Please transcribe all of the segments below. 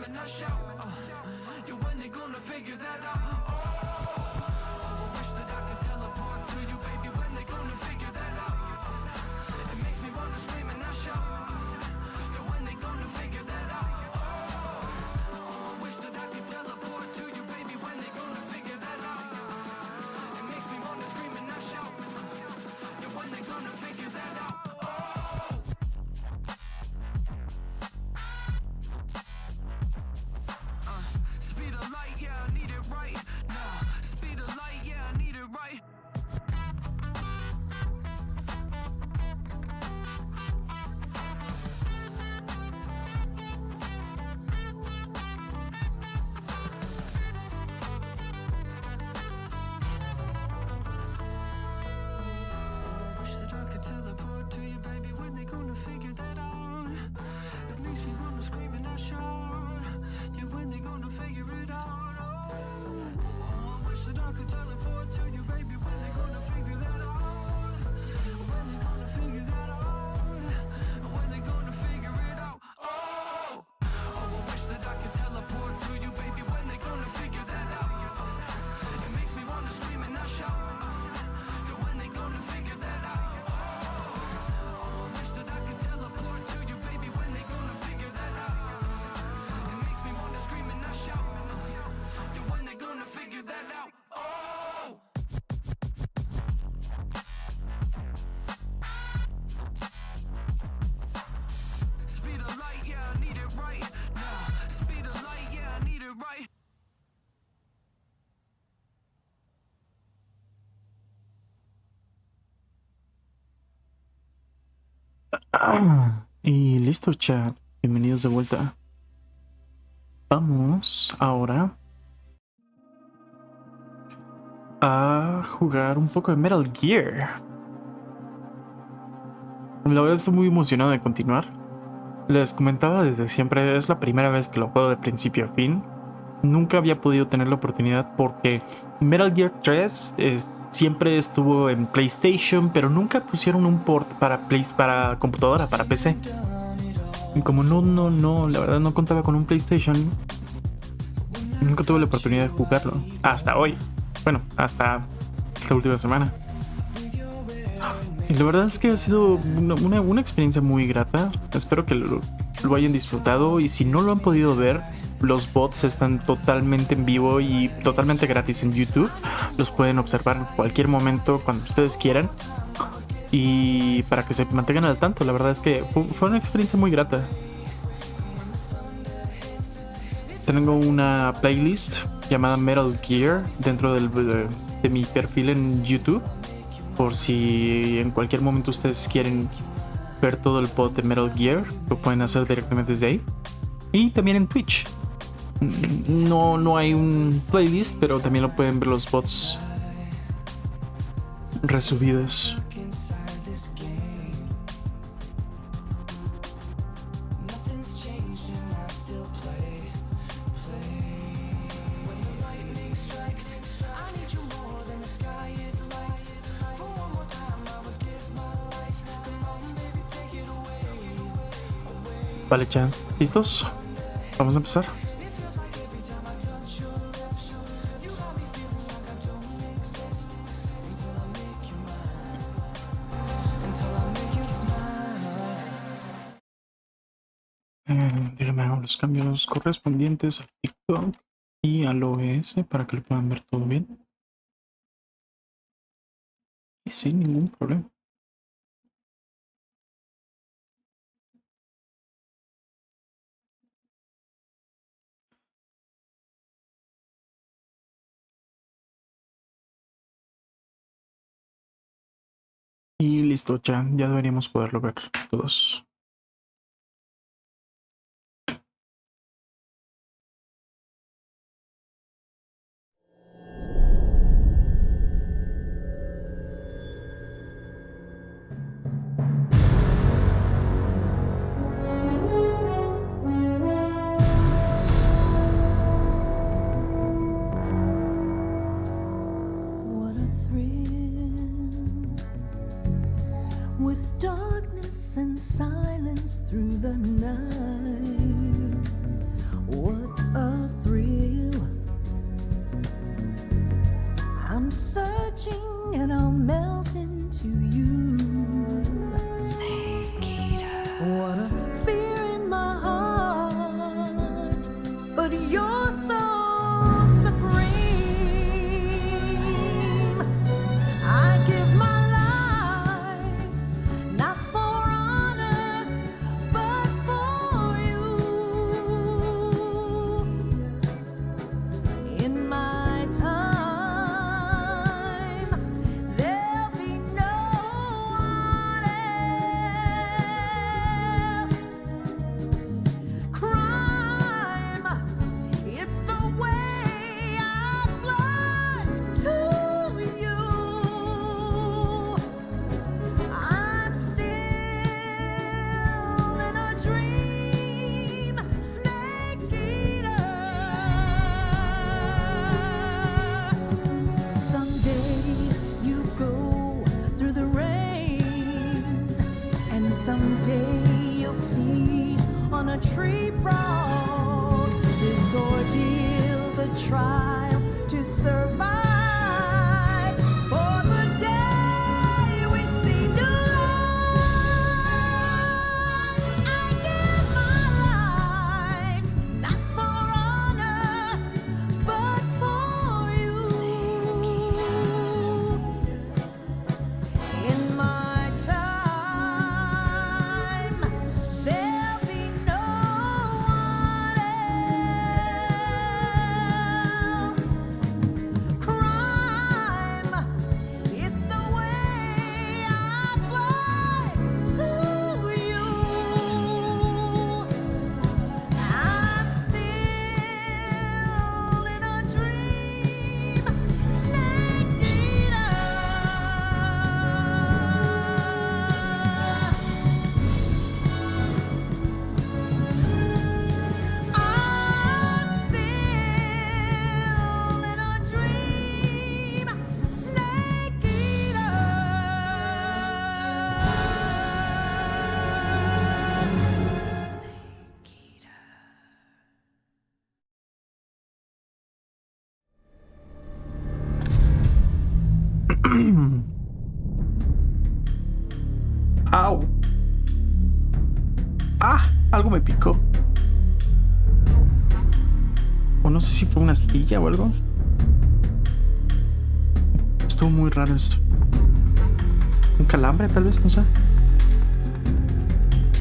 screaming, I shout. You when they gonna figure that out? Oh, I wish that I could teleport to you, baby. When they gonna figure that out? It makes me wanna scream and I shout. You when they gonna figure that out? Oh, I wish that I could teleport to you, baby. When they gonna figure that out? It makes me wanna scream and I shout. You when they gonna figure that out? Speed of light, yeah, I need it right now. Speed of light, yeah, I need it right. I wish that I could teleport to you, baby. When they gonna figure that out? It makes me wanna scream and I shout. Yeah, when they gonna figure it out? Oh, I wish that I could teleport to you, baby. When they gonna figure that out? When they gonna figure that out? When they gonna figure it out? Oh, I wish that I could teleport to you, baby. When they gonna figure that out? It makes me wanna scream and I shout. Yeah, when they gonna figure that out? Oh, I wish that I could teleport to you, baby. When they gonna figure that out? It makes me wanna scream and I shout. Yeah, when they gonna figure that out? Oh. Speed of light, yeah, I need it right now. Speed of light, yeah, I need it right. Y listo, chat. Bienvenidos de vuelta. Vamos ahora a jugar un poco de Metal Gear. La verdad estoy muy emocionado de continuar. Les comentaba desde siempre, es la primera vez que lo juego de principio a fin. Nunca había podido tener la oportunidad porque Metal Gear 3 siempre estuvo en PlayStation, pero nunca pusieron un port para computadora, para PC. Y como no, la verdad no contaba con un PlayStation, nunca tuve la oportunidad de jugarlo. Hasta hoy. Bueno, hasta esta última semana. Y la verdad es que ha sido una experiencia muy grata. Espero que lo hayan disfrutado. Y si no lo han podido ver, los VODs están totalmente en vivo y totalmente gratis en YouTube. Los pueden observar en cualquier momento, cuando ustedes quieran. Y para que se mantengan al tanto, la verdad es que fue una experiencia muy grata. Tengo una playlist llamada Metal Gear dentro de mi perfil en YouTube. Por si en cualquier momento ustedes quieren ver todo el pod de Metal Gear, lo pueden hacer directamente desde ahí. Y también en Twitch. No hay un playlist, pero también lo pueden ver los pods resubidos. Vale, chat, ¿listos? Vamos a empezar. Déjame hacer los cambios correspondientes al TikTok y al OBS para que lo puedan ver todo bien. Y sin ningún problema. Y listo, ya deberíamos poderlo ver todos. What a thrill with darkness inside. on a tree frog. This ordeal, the trial to survive. For the day we see new light, I give my life, not for honor, but for you. In my time, there'll be no one else. Crime, it's the way I fly to you. I'm still in a dream, snake eater. I'm still in a dream, snake eater. Snake eater. ¡Au! ¡Ah! Algo me picó. O no sé si fue una astilla o algo. Estuvo muy raro esto. ¿Un calambre tal vez? No sé.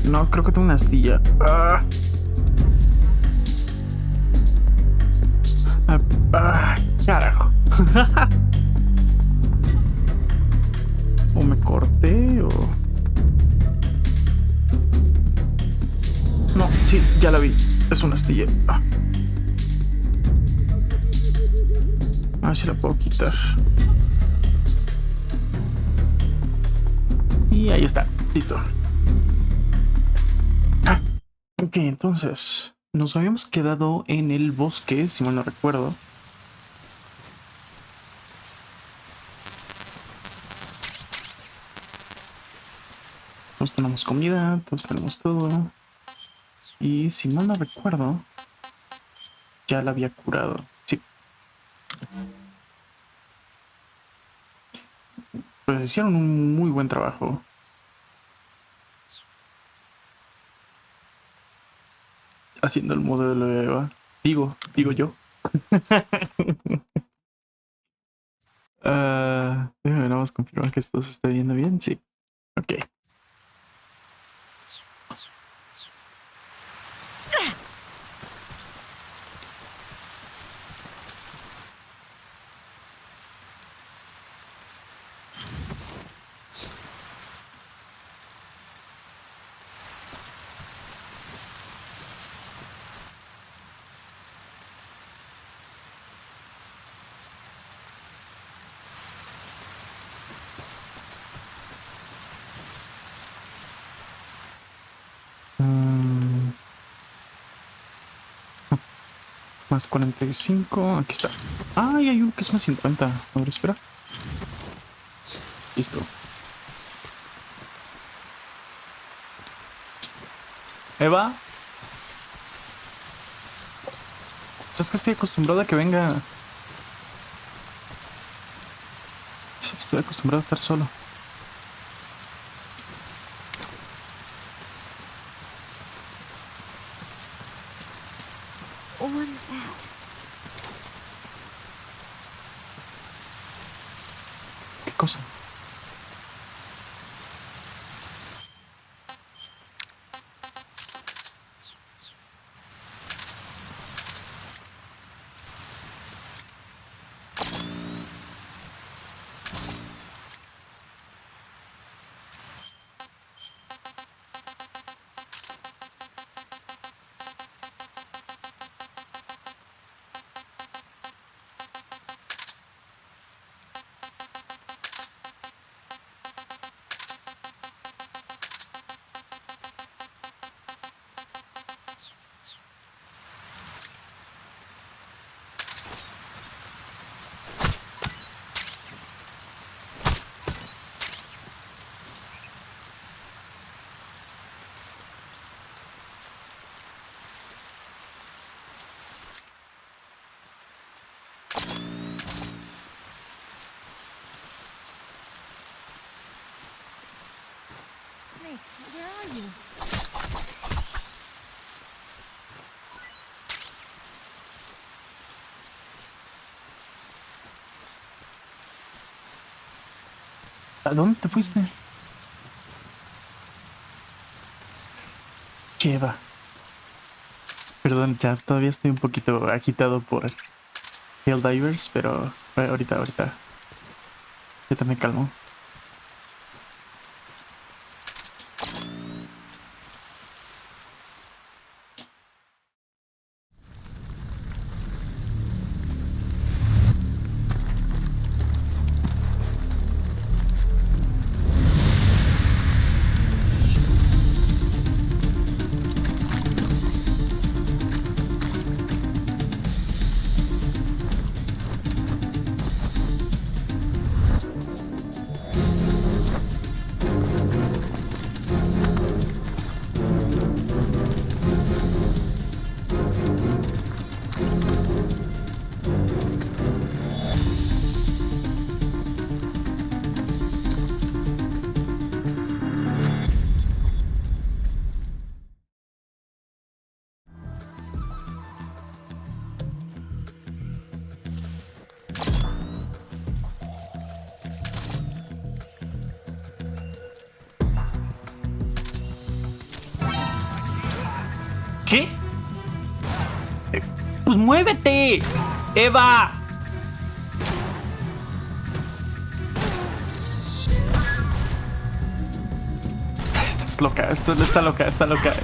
No, creo que tengo una astilla. ¡Ah! ¡Ah! Carajo. O me corté o... No, sí, ya la vi. Es una astilla. Ah. A ver si la puedo quitar. Y ahí está. Listo. Ah, ok, entonces nos habíamos quedado en el bosque, si mal no recuerdo. Todos tenemos comida, todos tenemos todo. Y si mal no recuerdo, ya la había curado. Sí. Pues hicieron un muy buen trabajo. Haciendo el modelo de Eva. Digo yo. Déjame nada más confirmar que esto se está viendo bien. Sí. Ok. Más 45. Aquí está. Ay, hay uno que es más 50. A ver, espera. Listo. Eva. ¿Sabes que estoy acostumbrado a que venga? Estoy acostumbrado a estar solo. What is that? ¿Qué cosa? ¿A dónde te fuiste? Lleva. Perdón, ya todavía estoy un poquito agitado por Helldivers, pero ahorita. Ya te me calmo. ¿Qué? ¡Pues muévete! ¡Eva! Estás loca, está loca.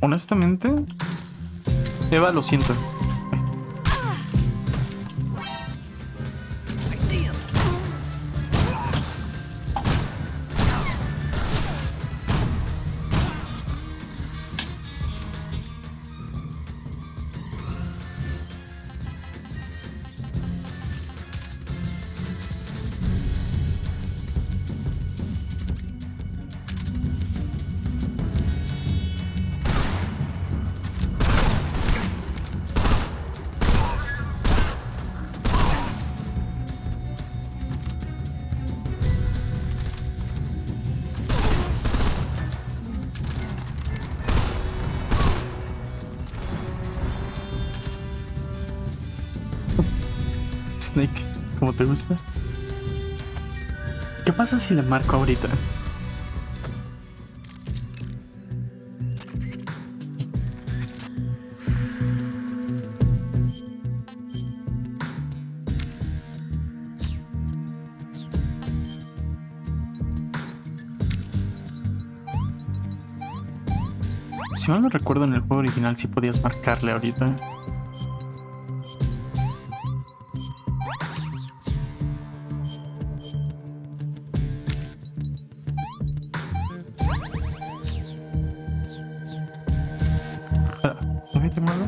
Honestamente, Eva, lo siento. Snake, ¿cómo te gusta? ¿Qué pasa si le marco ahorita? Si mal no recuerdo, en el juego original sí podías marcarle ahorita. ¿No tengo algo?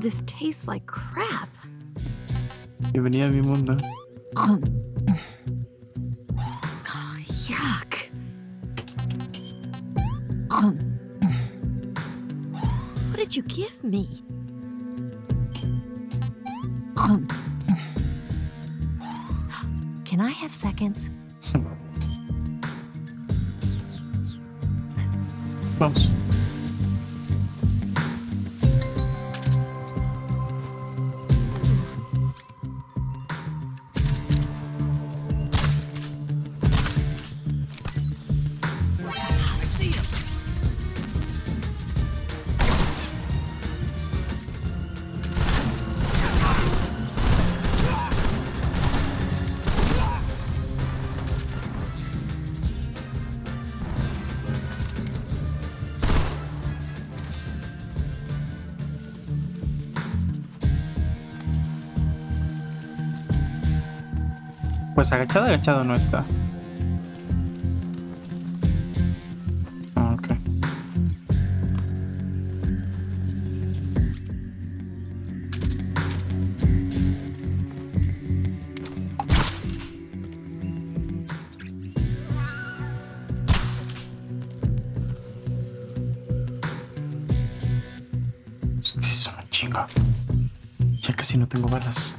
This tastes like crap. Bienvenida a mi mundo. Yuck. What did you give me? Can I have seconds? Vamos. Pues agachado no está. Ok. Sí, es una chinga. Ya casi no tengo balas.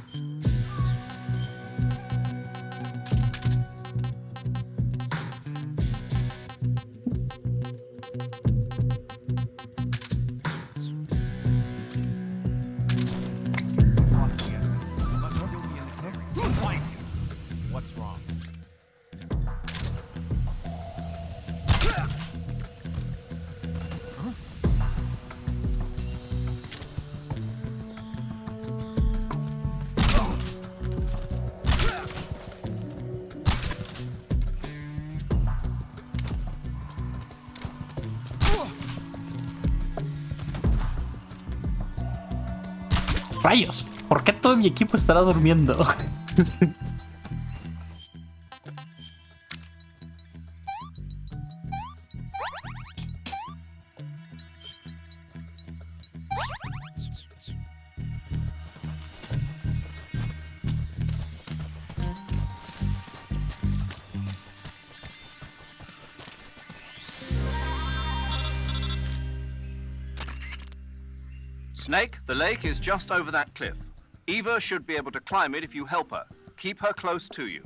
¡Rayos! ¿Por qué todo mi equipo estará durmiendo? Snake, the lake is just over that cliff. Eva should be able to climb it if you help her. Keep her close to you.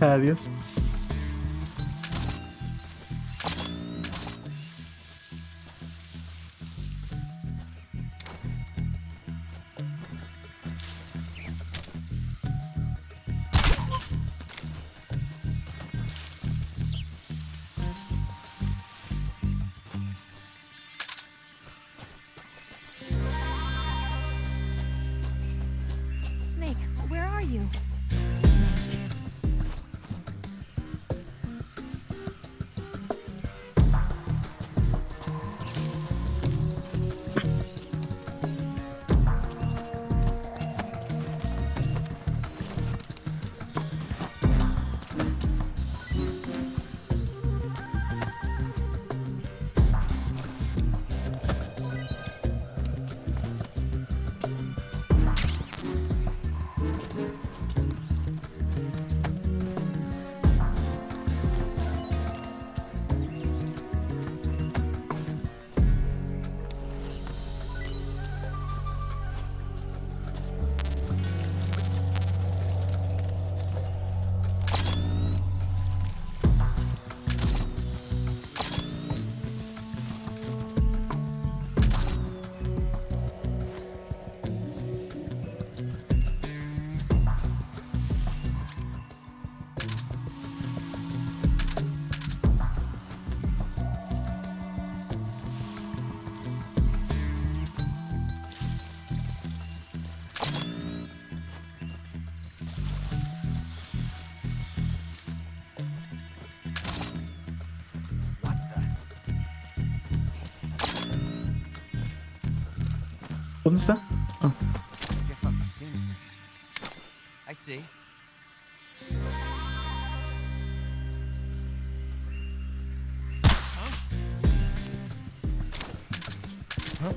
Adiós. Snake, where are you? ¿Dónde está? Ah, Guess I'm seeing things. I see.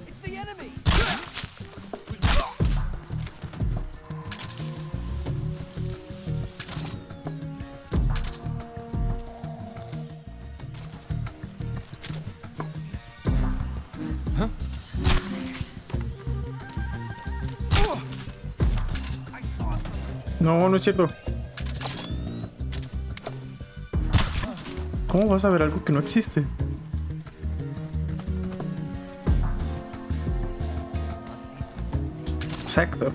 It's the enemy. no, no es cierto. ¿Cómo vas a ver algo que no existe? Exacto.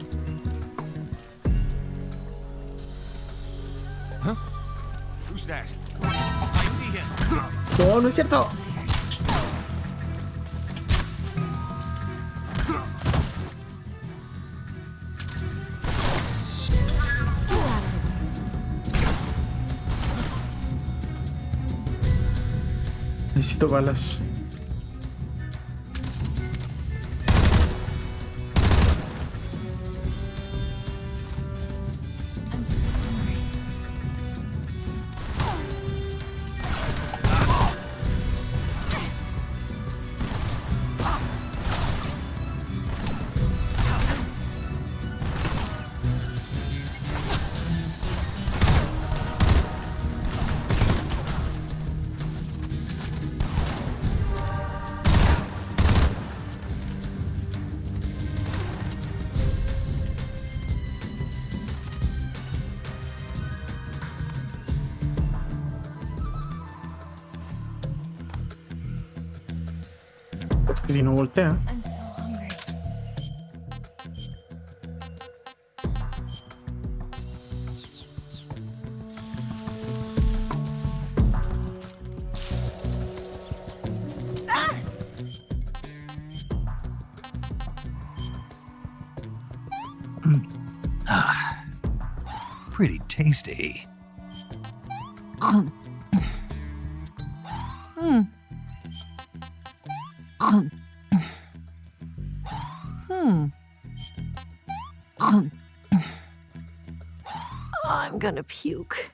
Who's that? I see him. No, no es cierto. Necesito balas. Es que si no voltea. I'm so hungry. Pretty tasty. I'm gonna puke.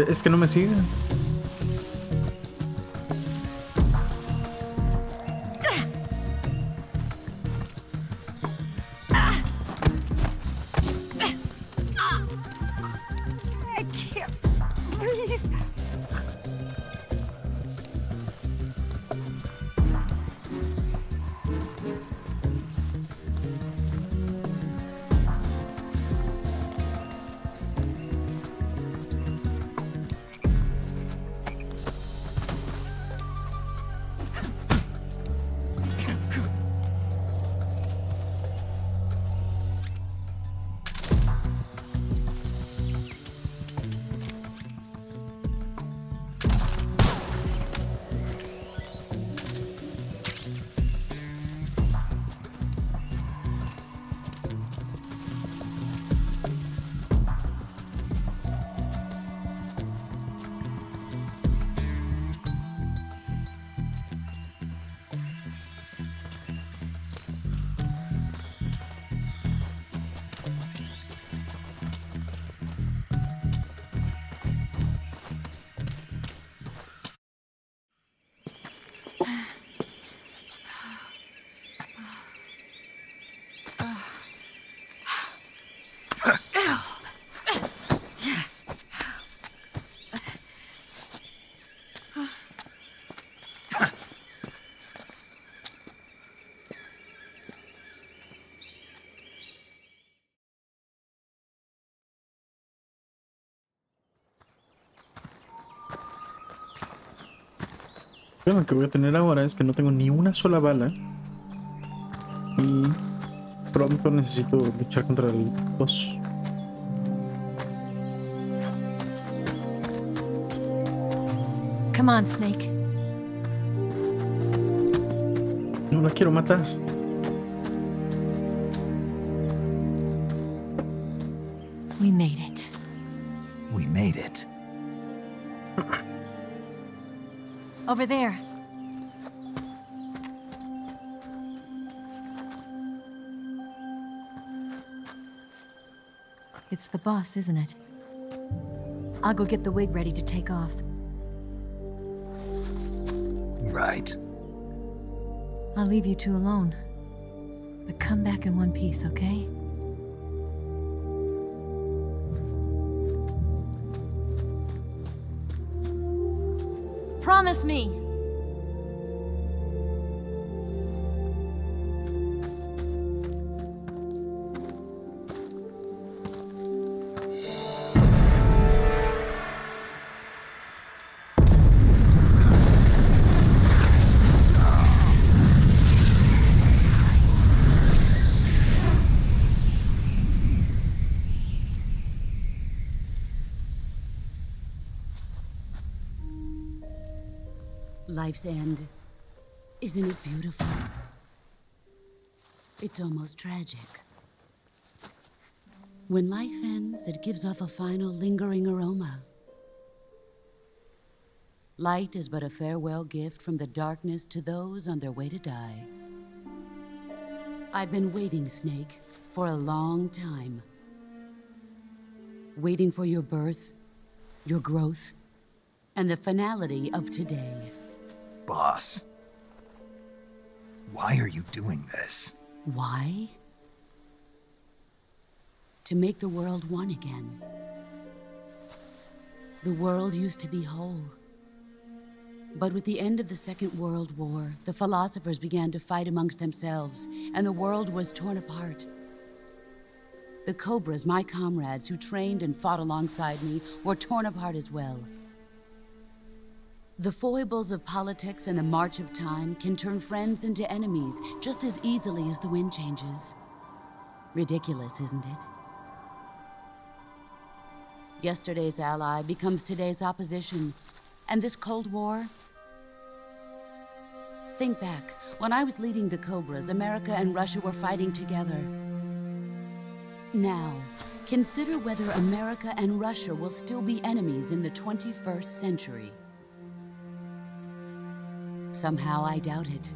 Es que no me sigue. I can't breathe. El problema que voy a tener ahora es que no tengo ni una sola bala. Y pronto necesito luchar contra el boss. Come on, Snake. No la quiero matar. We made it. We made it. Over there. It's the boss, isn't it? I'll go get the wig ready to take off. Right. I'll leave you two alone. But come back in one piece, okay? Promise me! Life's end. Isn't it beautiful? It's almost tragic. When life ends, it gives off a final lingering aroma. Light is but a farewell gift from the darkness to those on their way to die. I've been waiting, Snake, for a long time. Waiting for your birth, your growth, and the finality of today. Boss. Why are you doing this? Why? To make the world one again. The world used to be whole. But with the end of the Second World War, the philosophers began to fight amongst themselves, and the world was torn apart. The Cobras, my comrades who trained and fought alongside me, were torn apart as well. The foibles of politics and the march of time can turn friends into enemies just as easily as the wind changes. Ridiculous, isn't it? Yesterday's ally becomes today's opposition. And this Cold War? Think back. When I was leading the Cobras, America and Russia were fighting together. Now, consider whether America and Russia will still be enemies in the 21st century. Somehow I doubt it.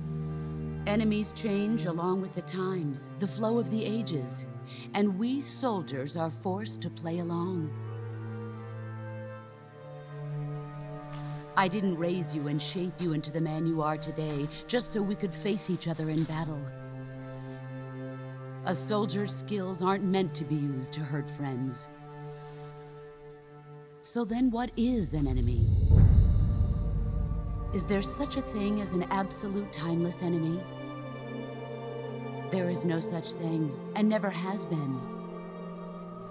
Enemies change along with the times, the flow of the ages, and we soldiers are forced to play along. I didn't raise you and shape you into the man you are today just so we could face each other in battle. A soldier's skills aren't meant to be used to hurt friends. So then what is an enemy? Is there such a thing as an absolute timeless enemy? There is no such thing, and never has been.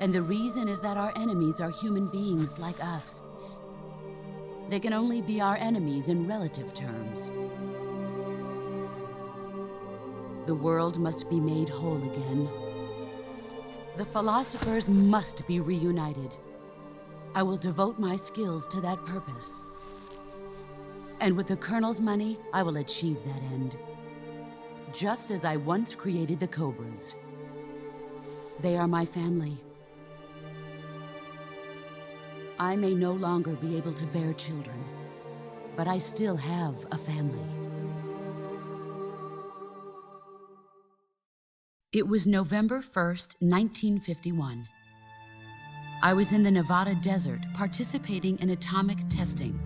And the reason is that our enemies are human beings like us. They can only be our enemies in relative terms. The world must be made whole again. The philosophers must be reunited. I will devote my skills to that purpose. And with the Colonel's money, I will achieve that end. Just as I once created the Cobras. They are my family. I may no longer be able to bear children, but I still have a family. It was November 1st, 1951. I was in the Nevada desert participating in atomic testing.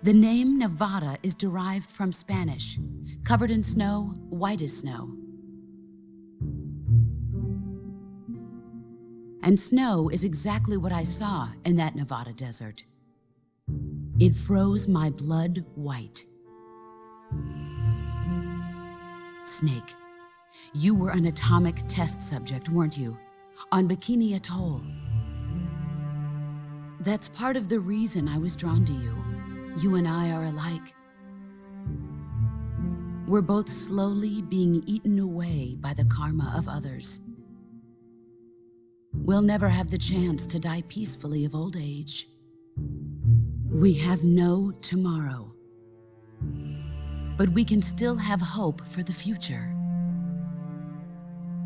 The name Nevada is derived from Spanish, covered in snow, white as snow. And snow is exactly what I saw in that Nevada desert. It froze my blood white. Snake, you were an atomic test subject, weren't you? On Bikini Atoll. That's part of the reason I was drawn to you. You and I are alike. We're both slowly being eaten away by the karma of others. we'll never have the chance to die peacefully of old age. We have no tomorrow. But we can still have hope for the future.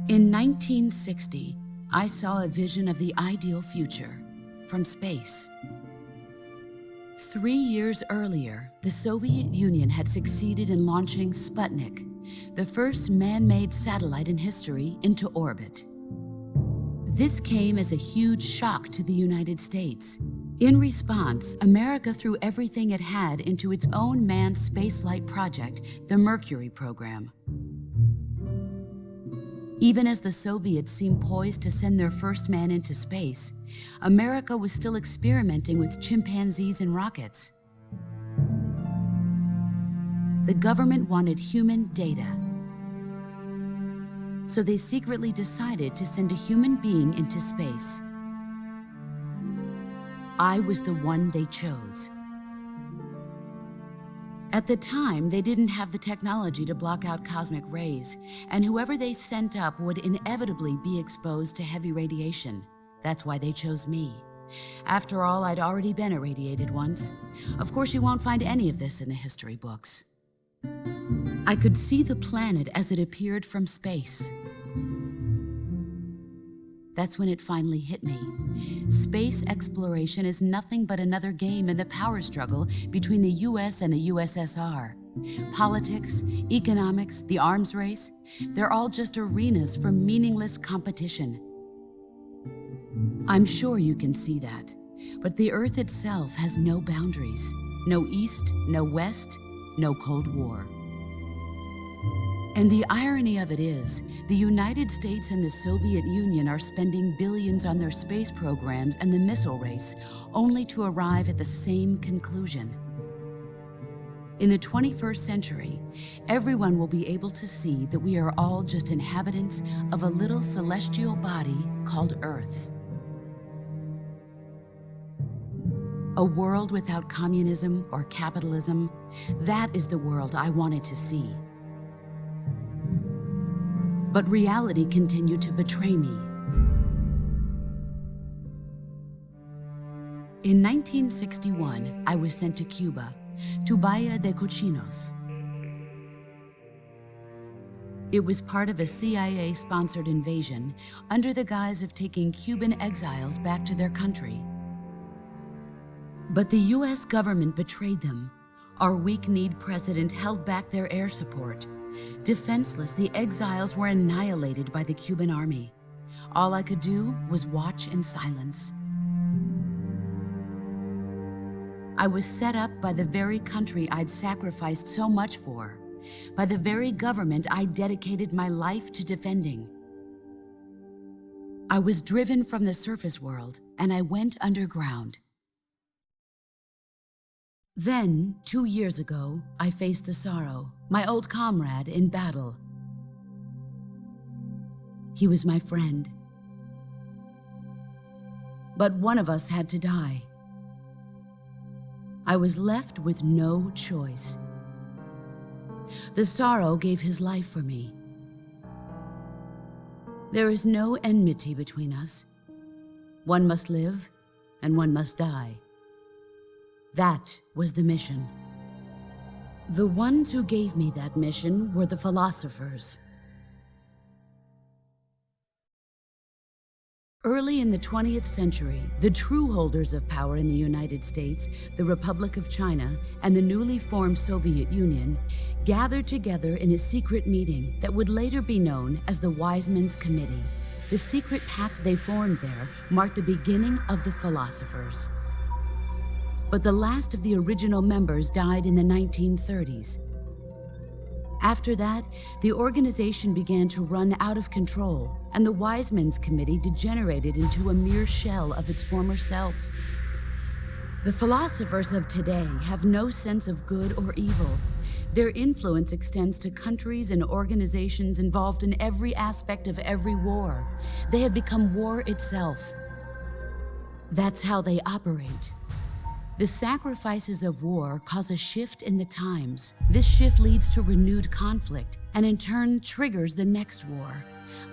In 1960, I saw a vision of the ideal future from space. 3 years earlier, the Soviet Union had succeeded in launching Sputnik, the first man-made satellite in history, into orbit. This came as a huge shock to the United States. In response, America threw everything it had into its own manned spaceflight project, the Mercury program. Even as the Soviets seemed poised to send their first man into space, America was still experimenting with chimpanzees and rockets. The government wanted human data, so they secretly decided to send a human being into space. I was the one they chose. At the time, they didn't have the technology to block out cosmic rays, and whoever they sent up would inevitably be exposed to heavy radiation. That's why they chose me. After all, I'd already been irradiated once. Of course, you won't find any of this in the history books. I could see the planet as it appeared from space. That's when it finally hit me. Space exploration is nothing but another game in the power struggle between the US and the USSR. Politics, economics, the arms race, they're all just arenas for meaningless competition. I'm sure you can see that, but the Earth itself has no boundaries. No East, no West, no Cold War. And the irony of it is, the United States and the Soviet Union are spending billions on their space programs and the missile race, only to arrive at the same conclusion. In the 21st century, everyone will be able to see that we are all just inhabitants of a little celestial body called Earth. A world without communism or capitalism, that is the world I wanted to see. But reality continued to betray me. In 1961, I was sent to Cuba, to Bahia de Cochinos. It was part of a CIA-sponsored invasion under the guise of taking Cuban exiles back to their country. But the US government betrayed them. Our weak-kneed president held back their air support. Defenseless, the exiles were annihilated by the Cuban army. All I could do was watch in silence. I was set up by the very country I'd sacrificed so much for, by the very government I dedicated my life to defending. I was driven from the surface world, and I went underground. Then, 2 years ago, I faced the sorrow, my old comrade in battle. He was my friend. But one of us had to die. I was left with no choice. The sorrow gave his life for me. There is no enmity between us. One must live, and one must die. That was the mission. The ones who gave me that mission were the philosophers. Early in the 20th century, the true holders of power in the United States, the Republic of China, and the newly formed Soviet Union gathered together in a secret meeting that would later be known as the Wise Men's Committee. The secret pact they formed there marked the beginning of the philosophers. But the last of the original members died in the 1930s. After that, the organization began to run out of control, and the Wise Men's Committee degenerated into a mere shell of its former self. The philosophers of today have no sense of good or evil. Their influence extends to countries and organizations involved in every aspect of every war. They have become war itself. That's how they operate. The sacrifices of war cause a shift in the times. This shift leads to renewed conflict, and in turn triggers the next war.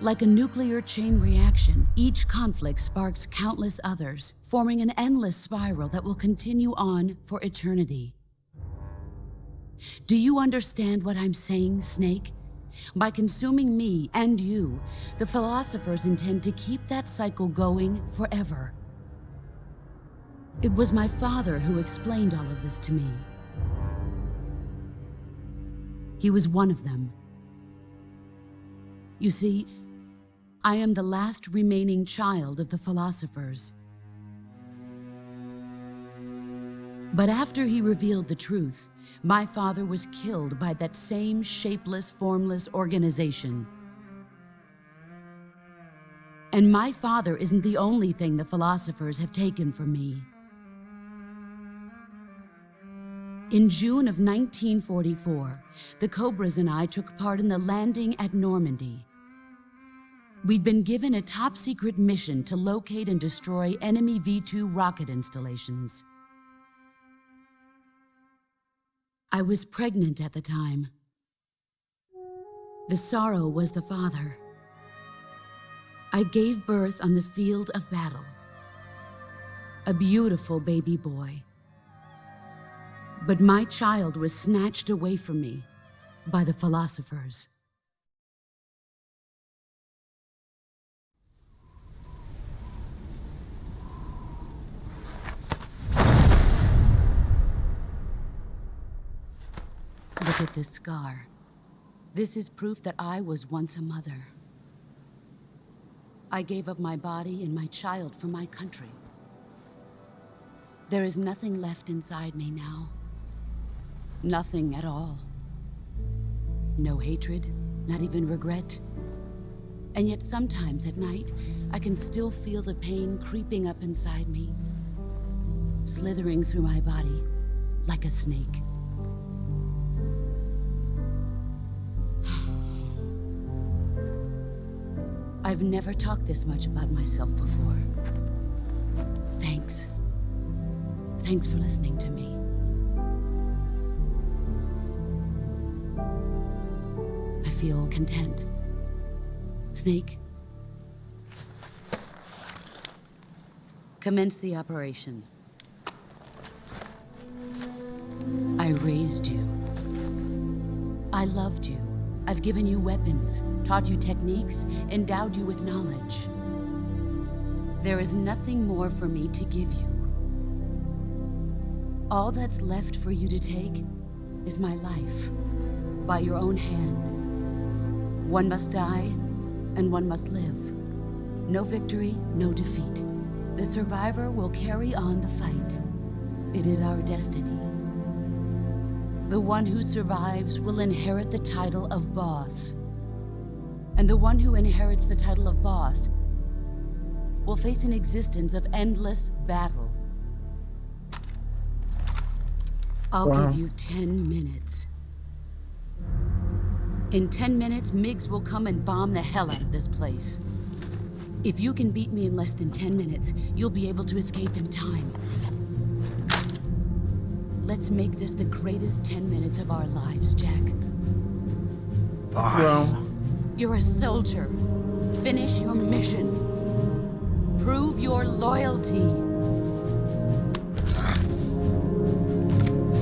Like a nuclear chain reaction, each conflict sparks countless others, forming an endless spiral that will continue on for eternity. Do you understand what I'm saying, Snake? By consuming me and you, the philosophers intend to keep that cycle going forever. It was my father who explained all of this to me. He was one of them. You see, I am the last remaining child of the philosophers. But after he revealed the truth, my father was killed by that same shapeless, formless organization. And my father isn't the only thing the philosophers have taken from me. In June of 1944, the Cobras and I took part in the landing at Normandy. We'd been given a top-secret mission to locate and destroy enemy V-2 rocket installations. I was pregnant at the time. The sorrow was the father. I gave birth on the field of battle. A beautiful baby boy. But my child was snatched away from me by the philosophers. Look at this scar. This is proof that I was once a mother. I gave up my body and my child for my country. There is nothing left inside me now. Nothing at all. No hatred, not even regret. And yet sometimes at night, I can still feel the pain creeping up inside me, slithering through my body like a snake. I've never talked this much about myself before. Thanks. Thanks for listening to me. I feel content. Snake, commence the operation. I raised you. I loved you. I've given you weapons, taught you techniques, endowed you with knowledge. There is nothing more for me to give you. All that's left for you to take is my life, by your own hand. One must die, and one must live. No victory, no defeat. The survivor will carry on the fight. It is our destiny. The one who survives will inherit the title of boss. And the one who inherits the title of boss will face an existence of endless battle. I'll give you 10 minutes. In 10 minutes, MiGs will come and bomb the hell out of this place. If you can beat me in less than 10 minutes, you'll be able to escape in time. Let's make this the greatest 10 minutes of our lives, Jack. Boss. Wow. You're a soldier. Finish your mission. Prove your loyalty.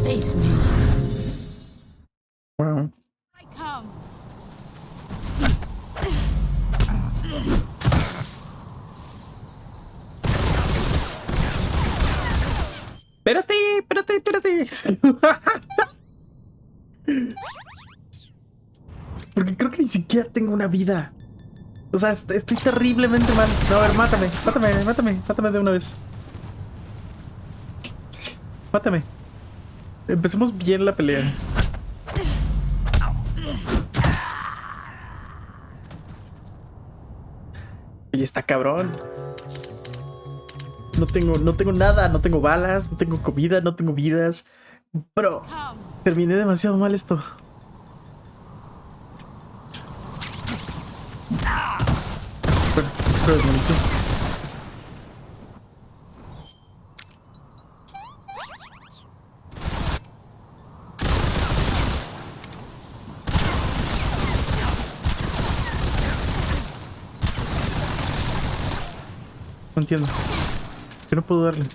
Face me. Wow. I come. Espérate. Porque creo que ni siquiera tengo una vida. O sea, estoy terriblemente mal. No, a ver, mátame de una vez. Mátame. Empecemos bien la pelea. Oye, está cabrón. No tengo nada, no tengo balas, no tengo comida, no tengo vidas. Pero terminé demasiado mal esto. Pero es munición. No entiendo. Yo no puedo darle.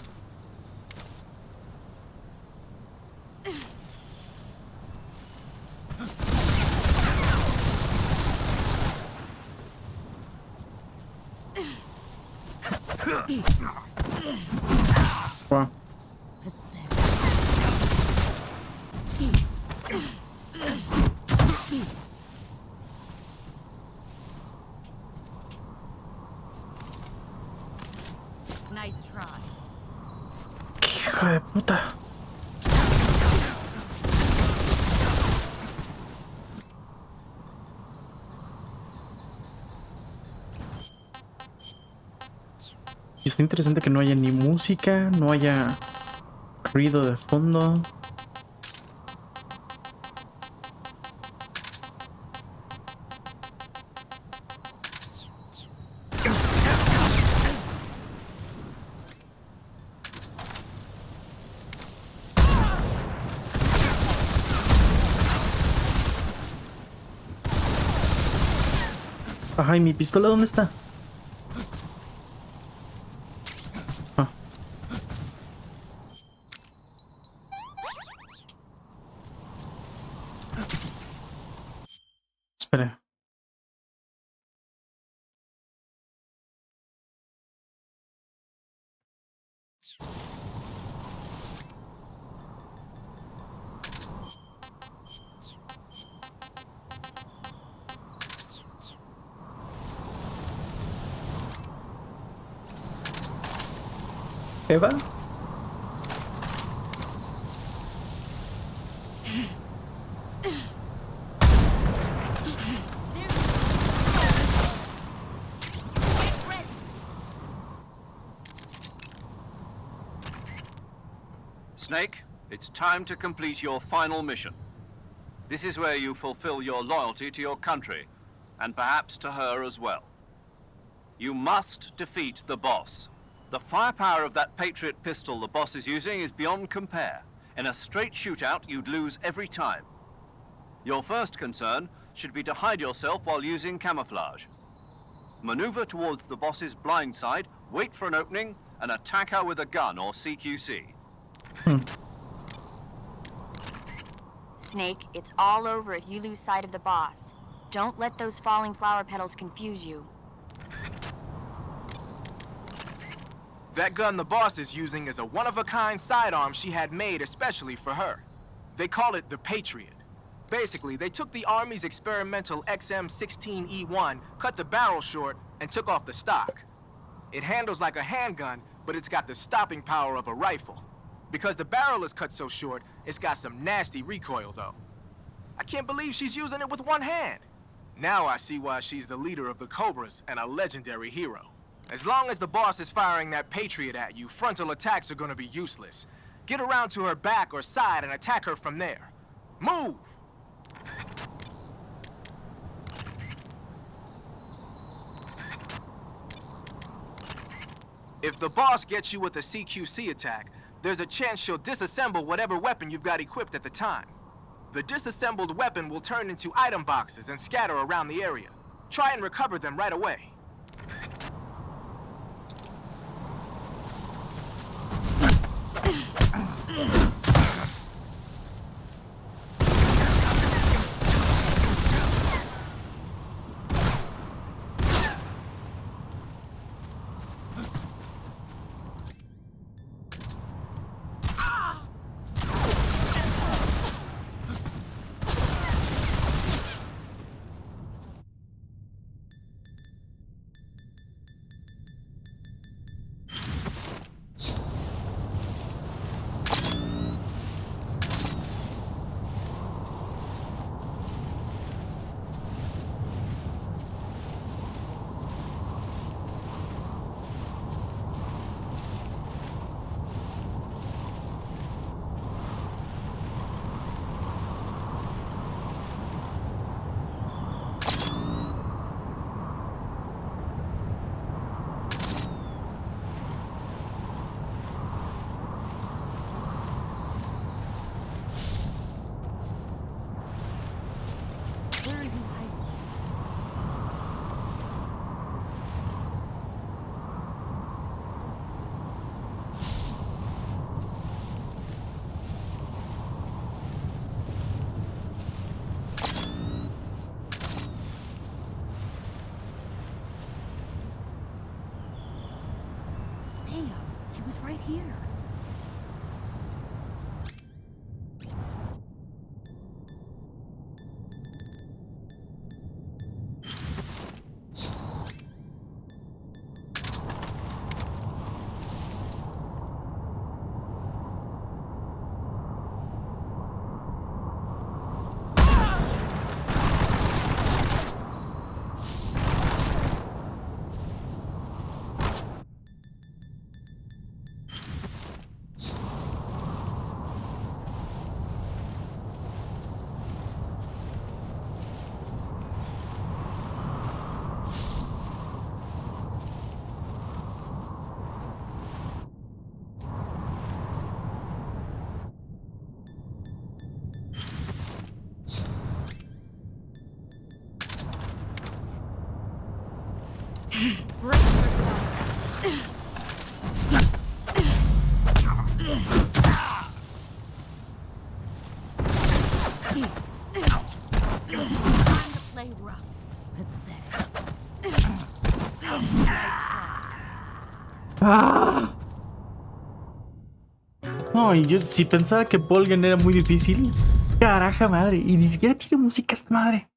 Wow. Nice try. ¡Qué hija de puta! Y está interesante que no haya ni música, no haya ruido de fondo. Ajá, ¿y mi pistola dónde está? Ah. Espera. ¿Eva? Snake, it's time to complete your final mission. This is where you fulfill your loyalty to your country, and perhaps to her as well. You must defeat the boss. The firepower of that Patriot pistol the boss is using is beyond compare. In a straight shootout, you'd lose every time. Your first concern should be to hide yourself while using camouflage. Maneuver towards the boss's blind side, wait for an opening, and attack her with a gun or CQC. Snake, it's all over if you lose sight of the boss. Don't let those falling flower petals confuse you. That gun the boss is using is a one-of-a-kind sidearm she had made especially for her. They call it the Patriot. Basically, they took the Army's experimental XM-16E1, cut the barrel short, and took off the stock. It handles like a handgun, but it's got the stopping power of a rifle. Because the barrel is cut so short, it's got some nasty recoil, though. I can't believe she's using it with one hand. Now I see why she's the leader of the Cobras and a legendary hero. As long as the boss is firing that Patriot at you, frontal attacks are gonna be useless. Get around to her back or side and attack her from there. Move! If the boss gets you with a CQC attack, there's a chance she'll disassemble whatever weapon you've got equipped at the time. The disassembled weapon will turn into item boxes and scatter around the area. Try and recover them right away. here? ¡Ah! No, y yo si pensaba que Polgen era muy difícil. Caraja madre. Y ni siquiera tiene música esta madre.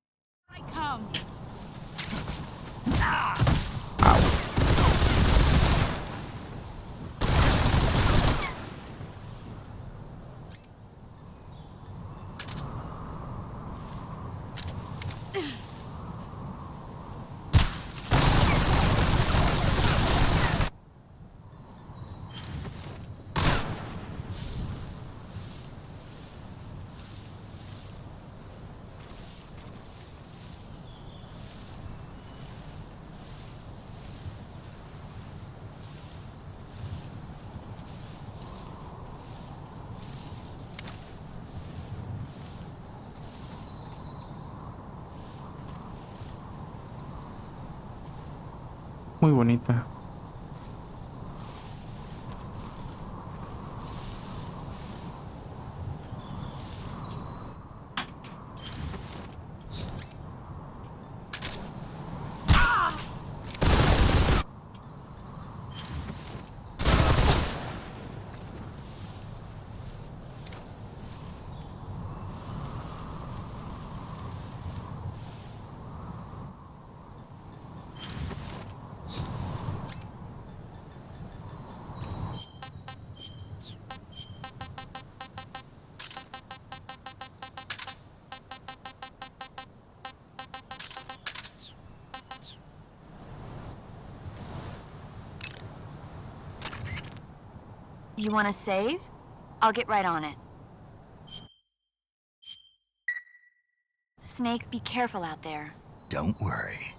Muy bonita. You want to save? I'll get right on it. Snake, be careful out there. Don't worry.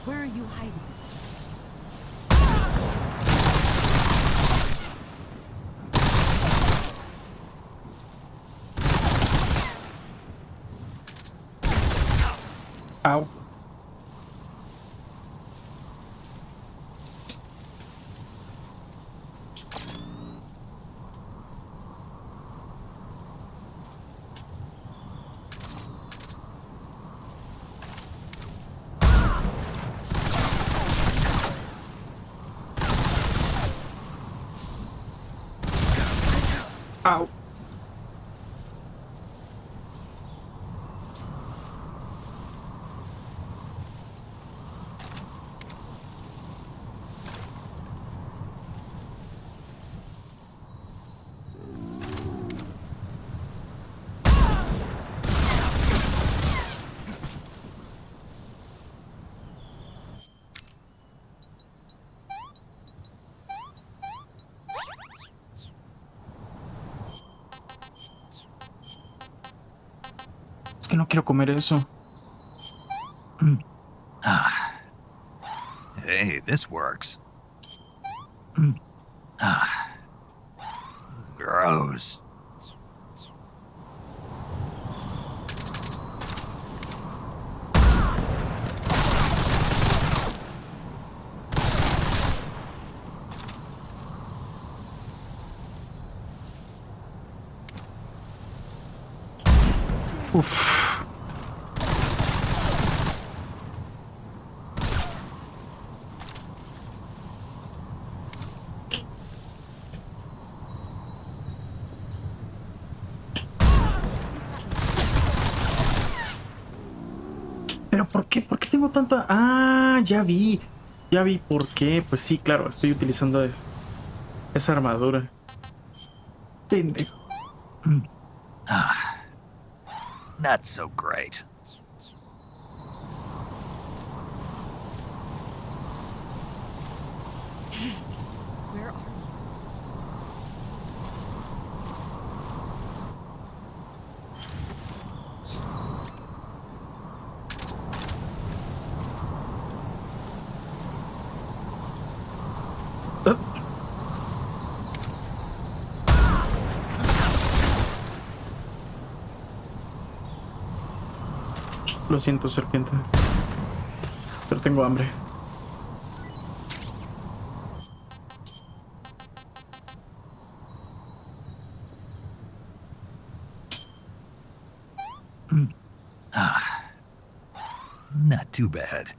Where are you hiding? Au. Au. no quiero comer eso. Hey, this works. Gross. Uf. Pero ¿por qué? ¿Por qué tengo tanto? Ah, ya vi. Ya vi por qué. Pues sí, claro, estoy utilizando esa armadura. Pendejo. Not so great. Where are you? Lo siento, serpiente. Pero tengo hambre. Not too bad.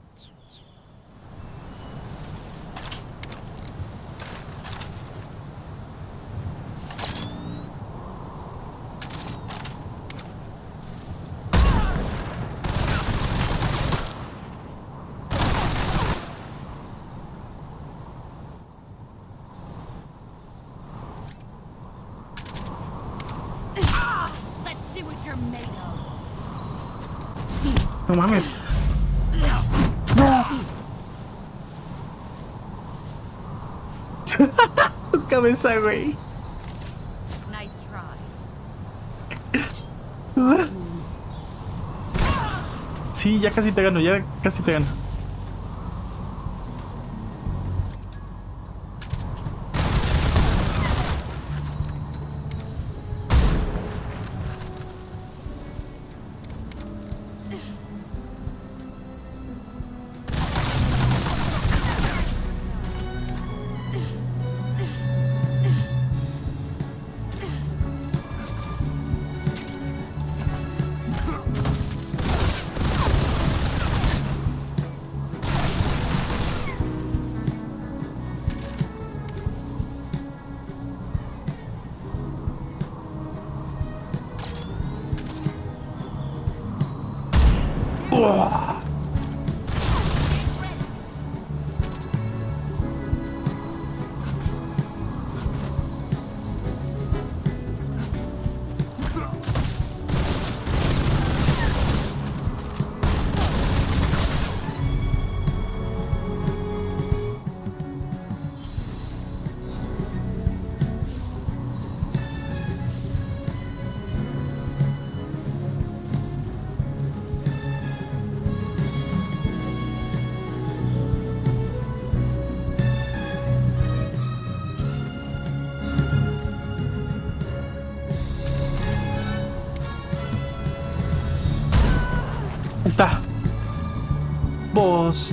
Let's see what you're made of. No mames. Tu cabeza, güey. Nice try. Sí, ya casi te gano, ya casi te gano. Ahí está. Vos.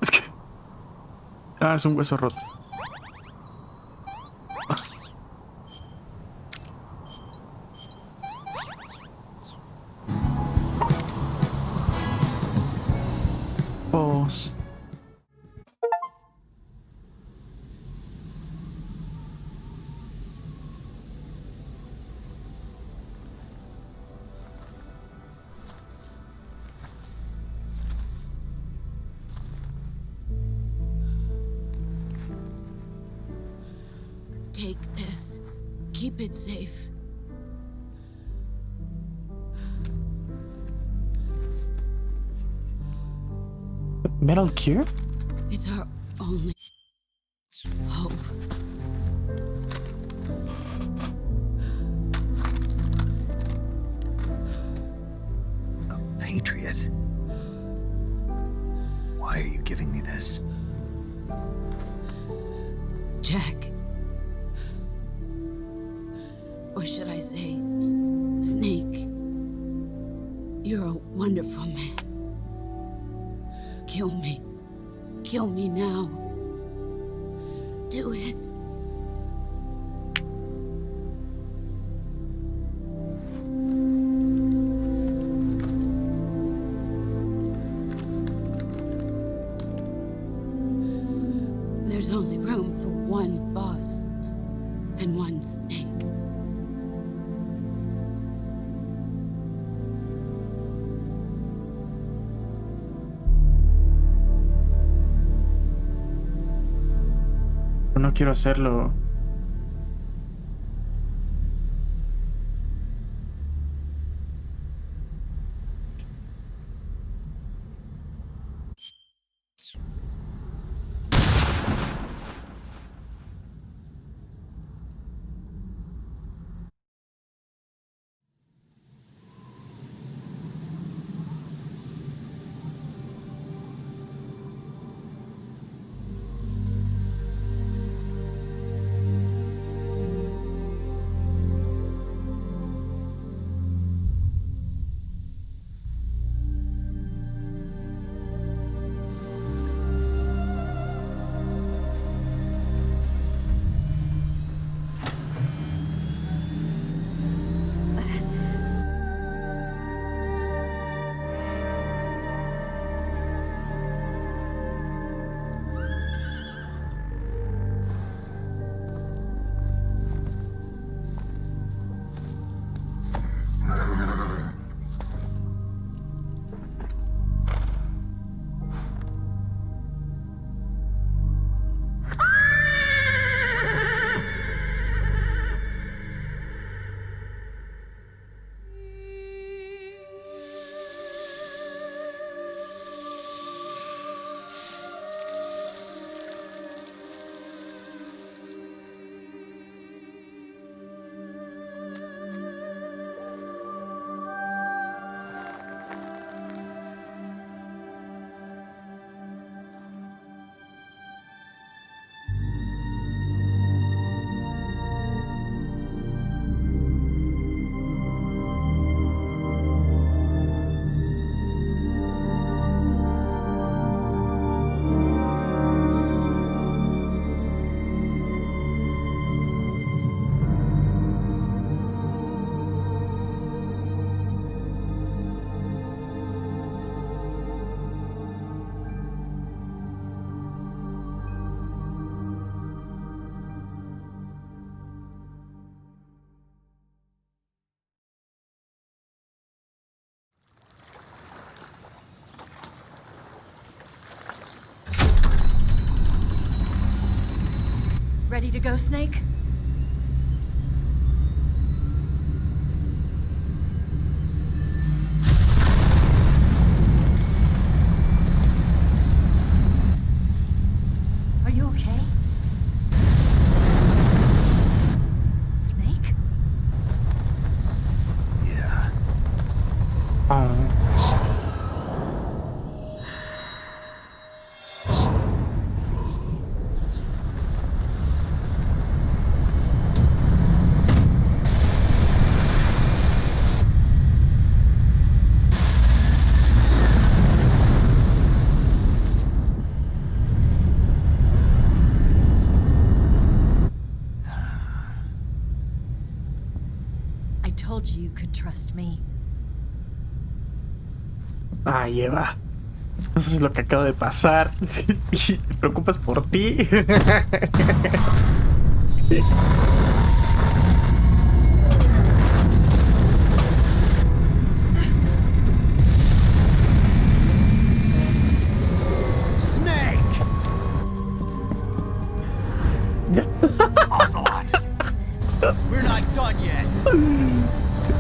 Es que... Ah, es un hueso roto. Vos. Take this. Keep it safe. Metal Gear? It's our only hope. Patriot. Why are you giving me this? Jack. Or should I say, Snake. You're a wonderful man. Kill me. Kill me now. Do it. There's only room for one boss and one snake. No quiero hacerlo. Ready to go, Snake? Are you okay? Snake? Yeah. Oh. I told you you could trust me. Ay, Eva. Eso es lo que acaba de pasar. ¿Y te preocupas por ti? Snake! Ocelot! We're not done yet.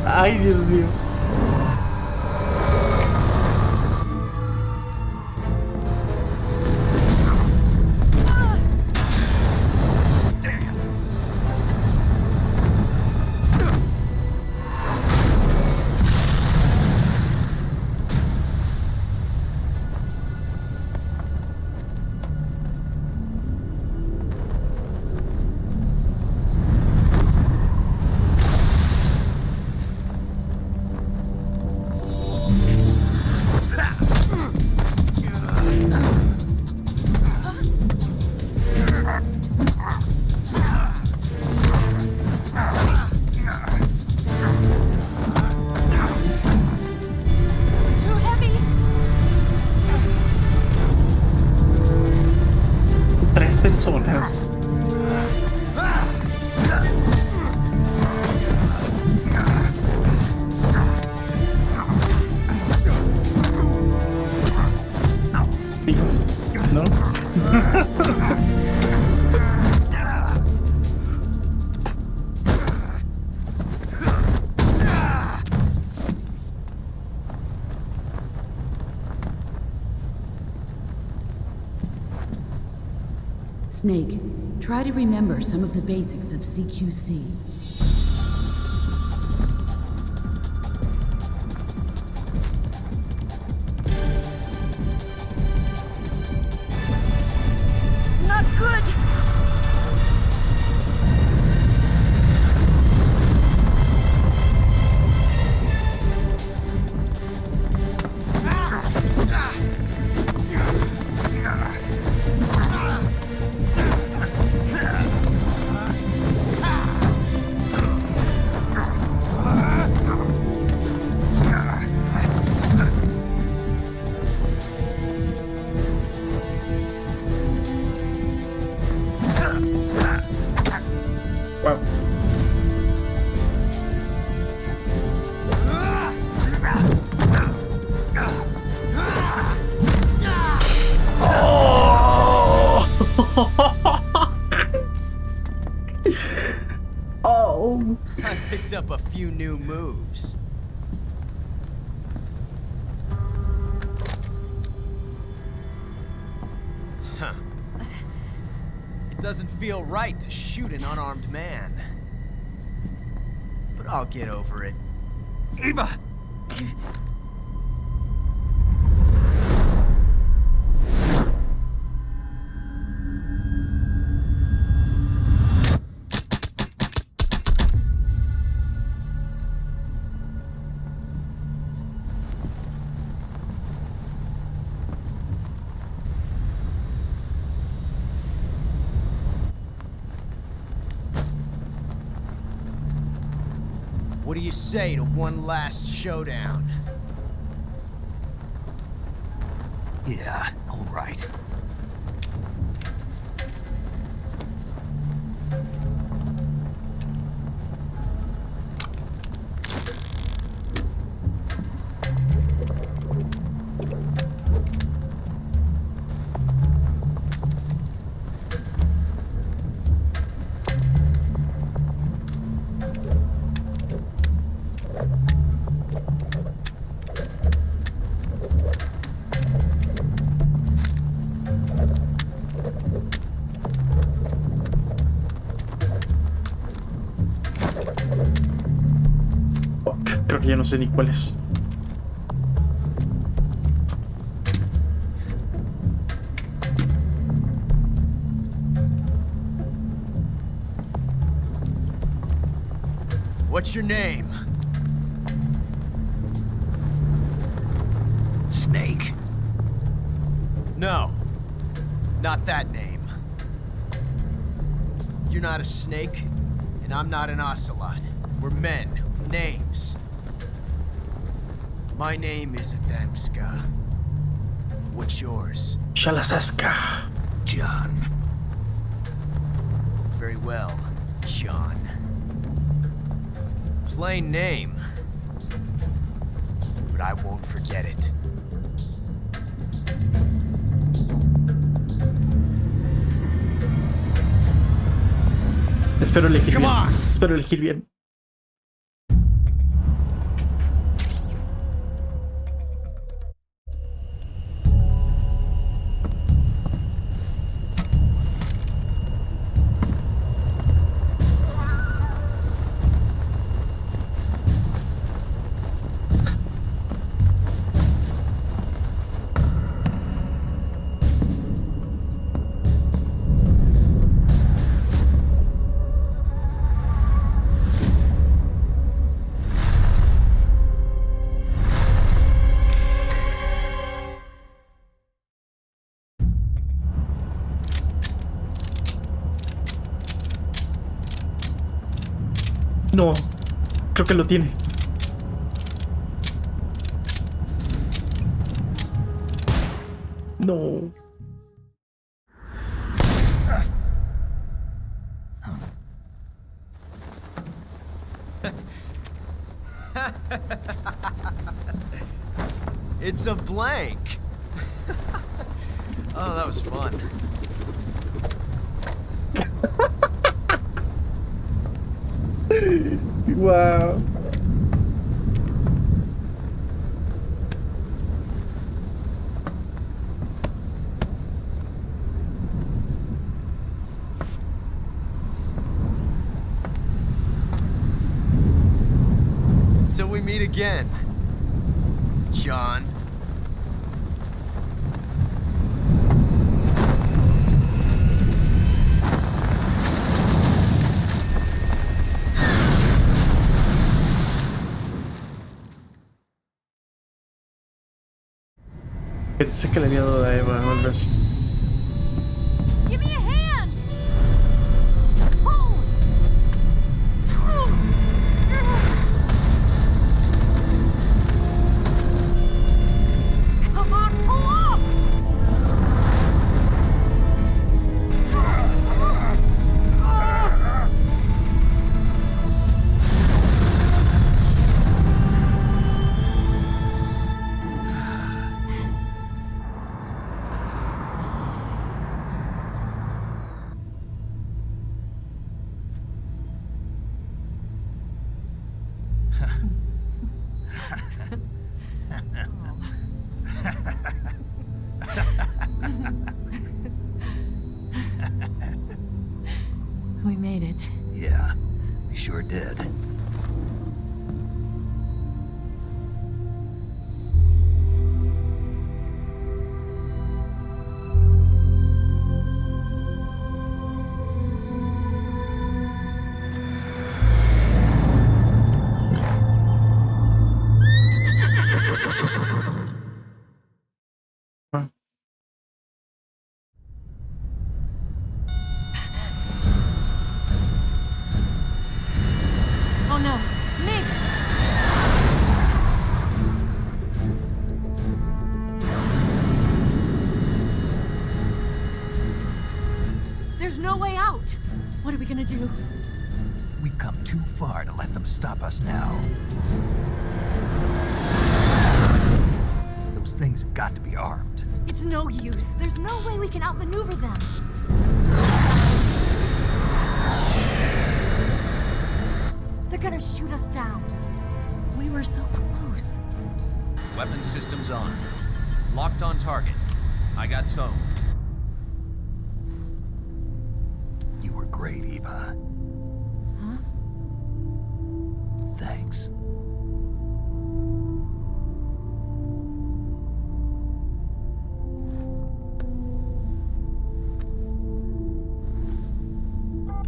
Ay, Dios mío. Snake, try to remember some of the basics of CQC. Not good! Wow. Oh. I picked up a few new moves. Huh. It doesn't feel right to shoot an unarmed man. But I'll get over it. Eva! What do you say to one last showdown? Yeah, all right. Creo que ya no sé ni cuál es. What's your name? Snake. No, not that name. You're not a snake, and I'm not an ocelot. We're men with names. My name is Adamska. What's yours? Shalasaska. John. Very well, John. Plain name. But I won't forget it. Espero elegir Come bien. on. Espero elegir bien. No, creo que lo tiene. No. It's a blank. Oh, that was fun. Wow. Until we meet again, John. Pensé que le había dado a Eva o algo así. Give me a hand! Pull! Come on, pull up! We made it. Yeah, we sure did. Oh no, Migs! There's no way out! What are we gonna do? We've come too far to let them stop us now. Those things have got to be armed. It's no use. There's no way we can outmaneuver them. They're gonna shoot us down. We were so close. Weapon systems on. Locked on target. I got towed. You were great, Eva. Huh? Thanks.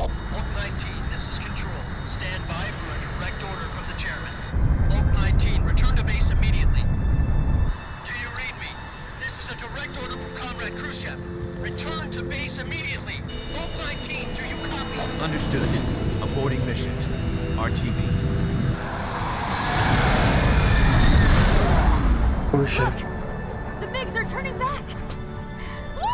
Oak 19, this is Control. Stand by for a direct order from the chairman. Oak 19, return to base immediately. Do you read me? This is a direct order from Comrade Khrushchev. Return to base immediately. Oak 19, do you copy? Understood. Aborting mission. RTB. Oh shit. Look! The MiGs are turning back! Woo!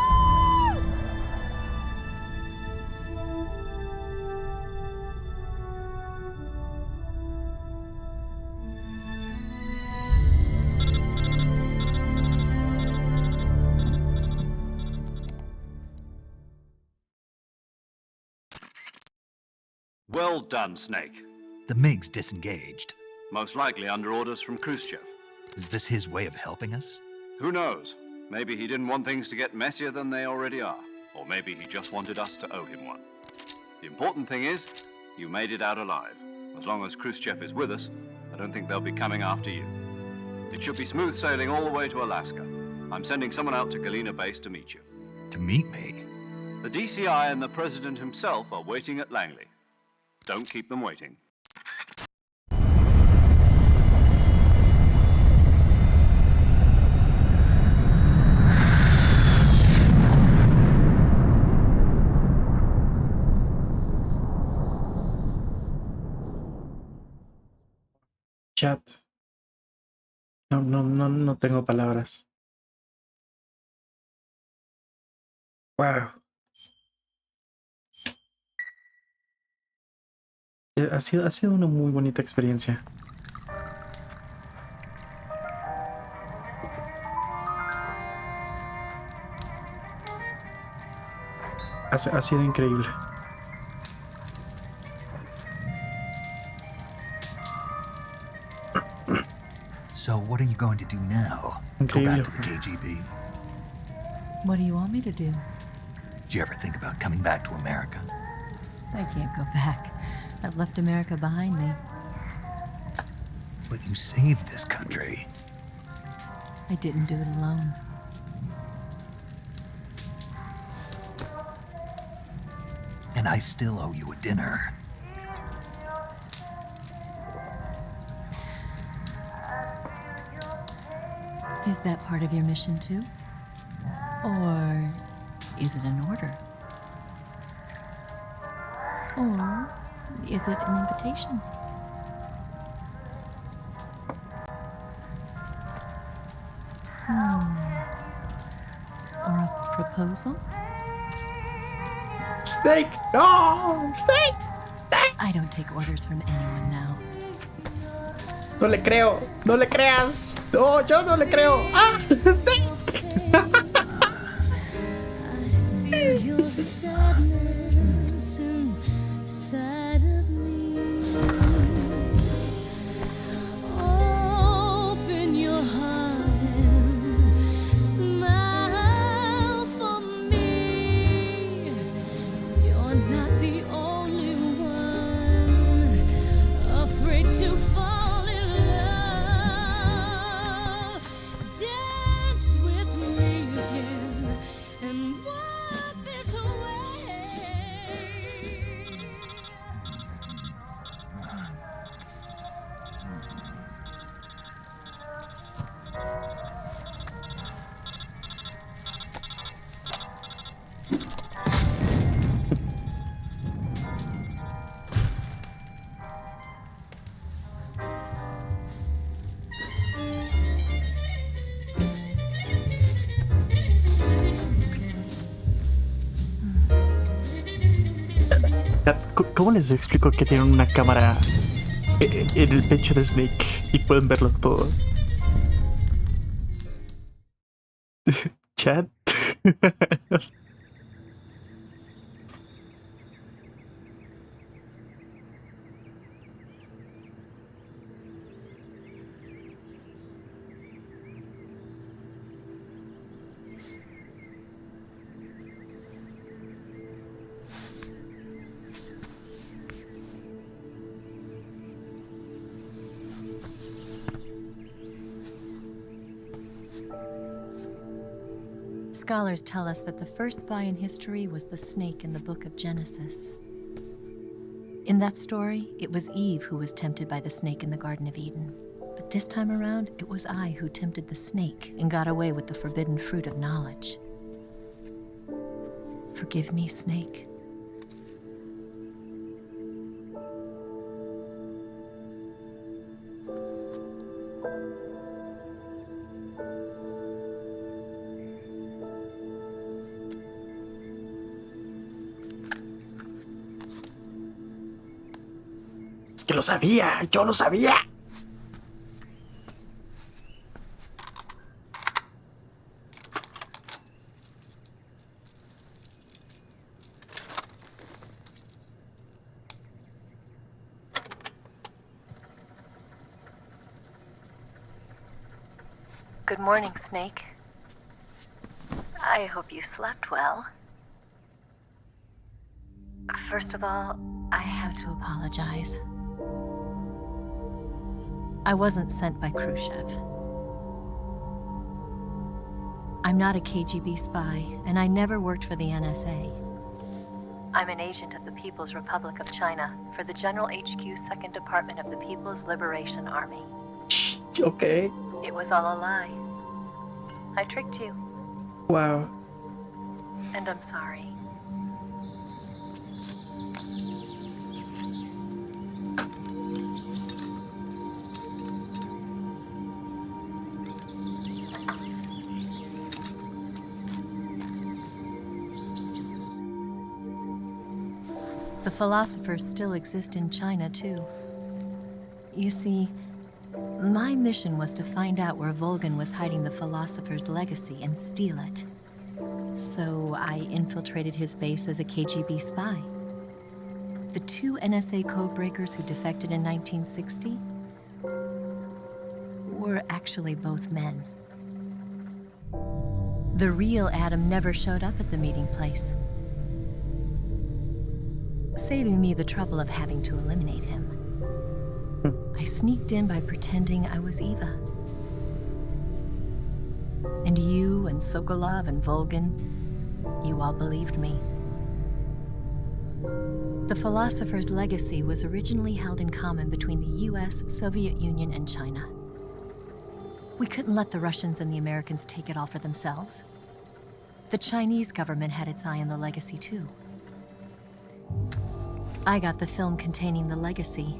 Well done, Snake. The MiGs disengaged. Most likely under orders from Khrushchev. Is this his way of helping us? Who knows? Maybe he didn't want things to get messier than they already are. Or maybe he just wanted us to owe him one. The important thing is, you made it out alive. As long as Khrushchev is with us, I don't think they'll be coming after you. It should be smooth sailing all the way to Alaska. I'm sending someone out to Galena Base to meet you. To meet me? The DCI and the President himself are waiting at Langley. Don't keep them waiting. Chat. No tengo palabras. Wow. Ha sido una muy bonita experiencia. Ha sido increíble. So what are you going to do now? Go back to the KGB? What do you want me to do? Did you ever think about coming back to America? I can't go back. I've left America behind me. But you saved this country. I didn't do it alone. And I still owe you a dinner. Is that part of your mission too? Or is it an order? Or is it an invitation? Or a proposal? Snake! No! Snake! Snake! I don't take orders from anyone now. No le creo. No le creas. No, yo no le creo. Ah, Snake. ¿Cómo les explico que tienen una cámara en el pecho de Snake y pueden verlo todo? Chat. Scholars tell us that the first spy in history was the snake in the book of Genesis. In that story, it was Eve who was tempted by the snake in the Garden of Eden. But this time around, it was I who tempted the snake and got away with the forbidden fruit of knowledge. Forgive me, Snake. Que lo sabía, yo lo sabía. Good morning, Snake. I hope you slept well. First of all, I have to apologize. I wasn't sent by Khrushchev. I'm not a KGB spy, and I never worked for the NSA. I'm an agent of the People's Republic of China for the General HQ 2nd Department of the People's Liberation Army. Okay. It was all a lie. I tricked you. Wow. And I'm sorry. The philosophers still exist in China, too. You see, my mission was to find out where Volgan was hiding the philosopher's legacy and steal it. So I infiltrated his base as a KGB spy. The two NSA codebreakers who defected in 1960 were actually both men. The real Adam never showed up at the meeting place, saving me the trouble of having to eliminate him. I sneaked in by pretending I was Eva. And you and Sokolov and Volgan, you all believed me. The philosopher's legacy was originally held in common between the US, Soviet Union, and China. We couldn't let the Russians and the Americans take it all for themselves. The Chinese government had its eye on the legacy too. I got the film containing the legacy,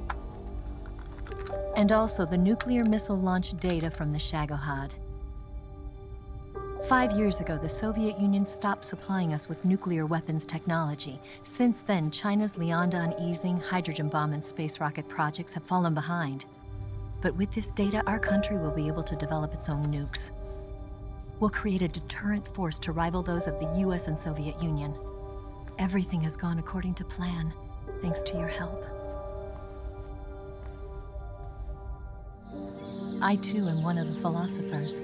and also the nuclear missile launch data from the Shagohod. 5 years ago, the Soviet Union stopped supplying us with nuclear weapons technology. Since then, China's Liandon easing, hydrogen bomb, and space rocket projects have fallen behind. But with this data, our country will be able to develop its own nukes. We'll create a deterrent force to rival those of the US and Soviet Union. Everything has gone according to plan, thanks to your help. I too am one of the philosophers.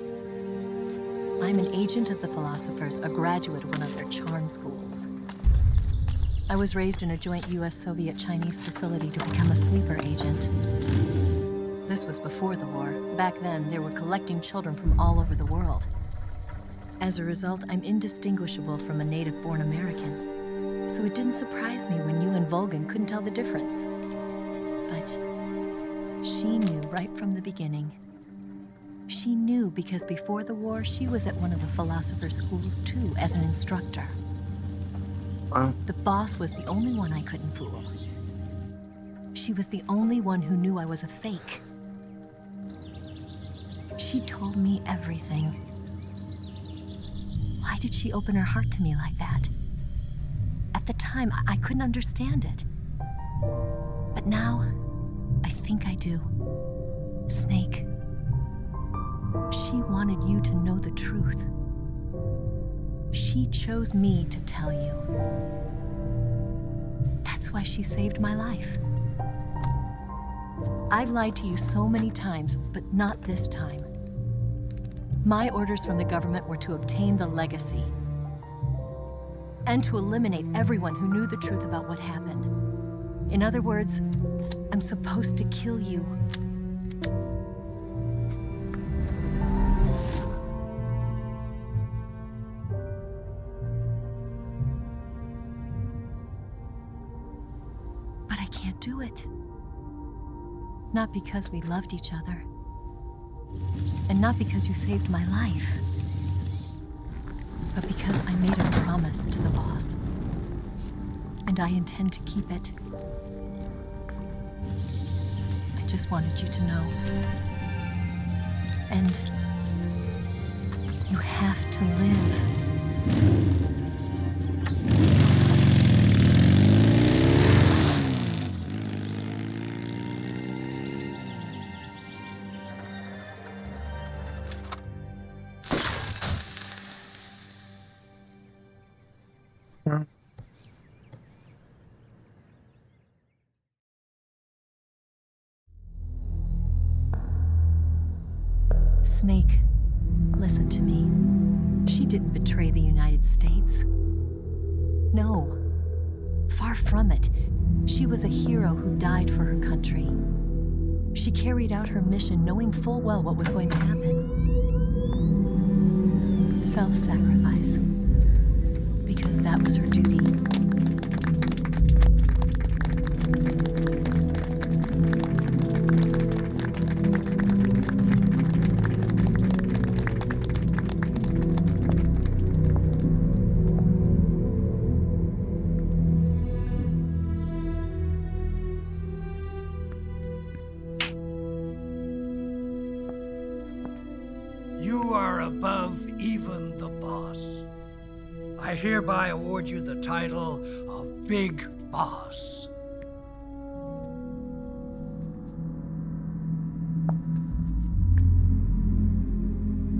I'm an agent of the philosophers, a graduate of one of their charm schools. I was raised in a joint US-Soviet-Chinese facility to become a sleeper agent. This was before the war. Back then, they were collecting children from all over the world. As a result, I'm indistinguishable from a native-born American. So it didn't surprise me when you and Volgan couldn't tell the difference. But she knew right from the beginning. She knew because before the war, she was at one of the philosopher's schools too, as an instructor. Wow. The boss was the only one I couldn't fool. She was the only one who knew I was a fake. She told me everything. Why did she open her heart to me like that? At the time, I couldn't understand it. But now, I think I do. Snake. She wanted you to know the truth. She chose me to tell you. That's why she saved my life. I've lied to you so many times, but not this time. My orders from the government were to obtain the legacy and to eliminate everyone who knew the truth about what happened. In other words, I'm supposed to kill you. But I can't do it. Not because we loved each other. And not because you saved my life. But because I made a promise to the boss. And I intend to keep it. I just wanted you to know. And you have to live. Snake, listen to me. She didn't betray the United States. No, far from it. She was a hero who died for her country. She carried out her mission knowing full well what was going to happen. Self-sacrifice. Because that was her duty. You are above even the boss. I hereby award you the title of Big Boss.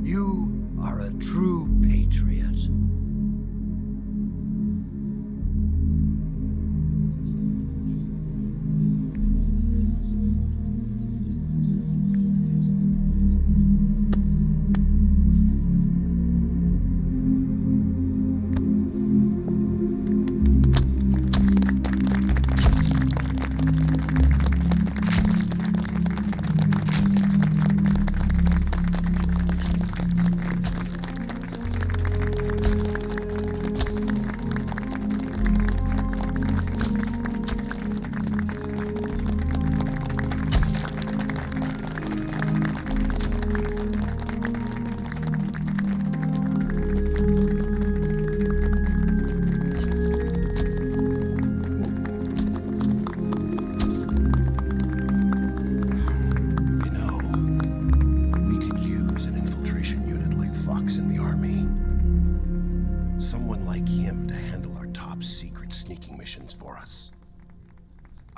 You are a true patriot.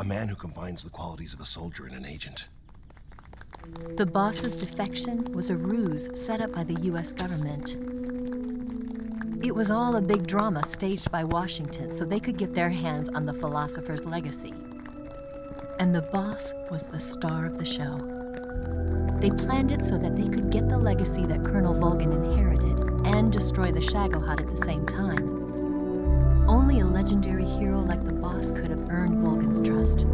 man who combines the qualities of a soldier and an agent. The boss's defection was a ruse set up by the US government. It was all a big drama staged by Washington so they could get their hands on the philosopher's legacy. And the boss was the star of the show. They planned it so that they could get the legacy that Colonel Volgin inherited and destroy the Shagohod at the same time. Only a legendary hero like the boss could have earned Volgin's trust.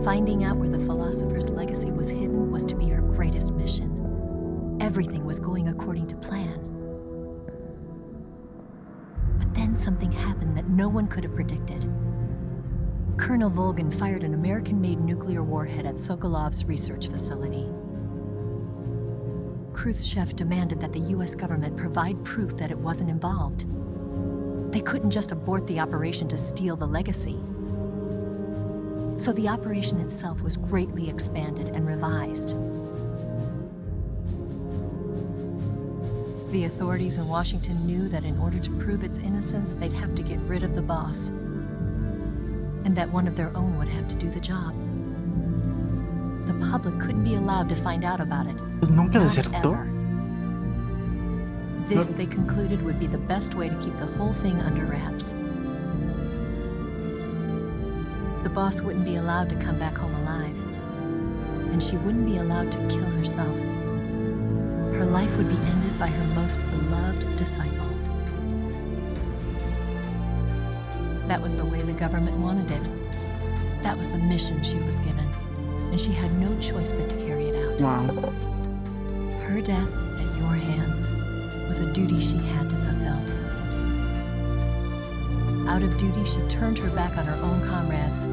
Finding out where the philosopher's legacy was hidden was to be her greatest mission. Everything was going according to plan. But then something happened that no one could have predicted. Colonel Volgin fired an American-made nuclear warhead at Sokolov's research facility. Khrushchev demanded that the US government provide proof that it wasn't involved. They couldn't just abort the operation to steal the legacy. So the operation itself was greatly expanded and revised. The authorities in Washington knew that in order to prove its innocence, they'd have to get rid of the boss, and that one of their own would have to do the job. The public couldn't be allowed to find out about it. Nunca Not desertó. ever. This, they concluded, would be the best way to keep the whole thing under wraps. The boss wouldn't be allowed to come back home alive, and she wouldn't be allowed to kill herself. Her life would be ended by her most beloved disciple. That was the way the government wanted it. That was the mission she was given, and she had no choice but to carry it out. Wow. Her death at your hands was a duty she had to fulfill. Out of duty, she turned her back on her own comrades.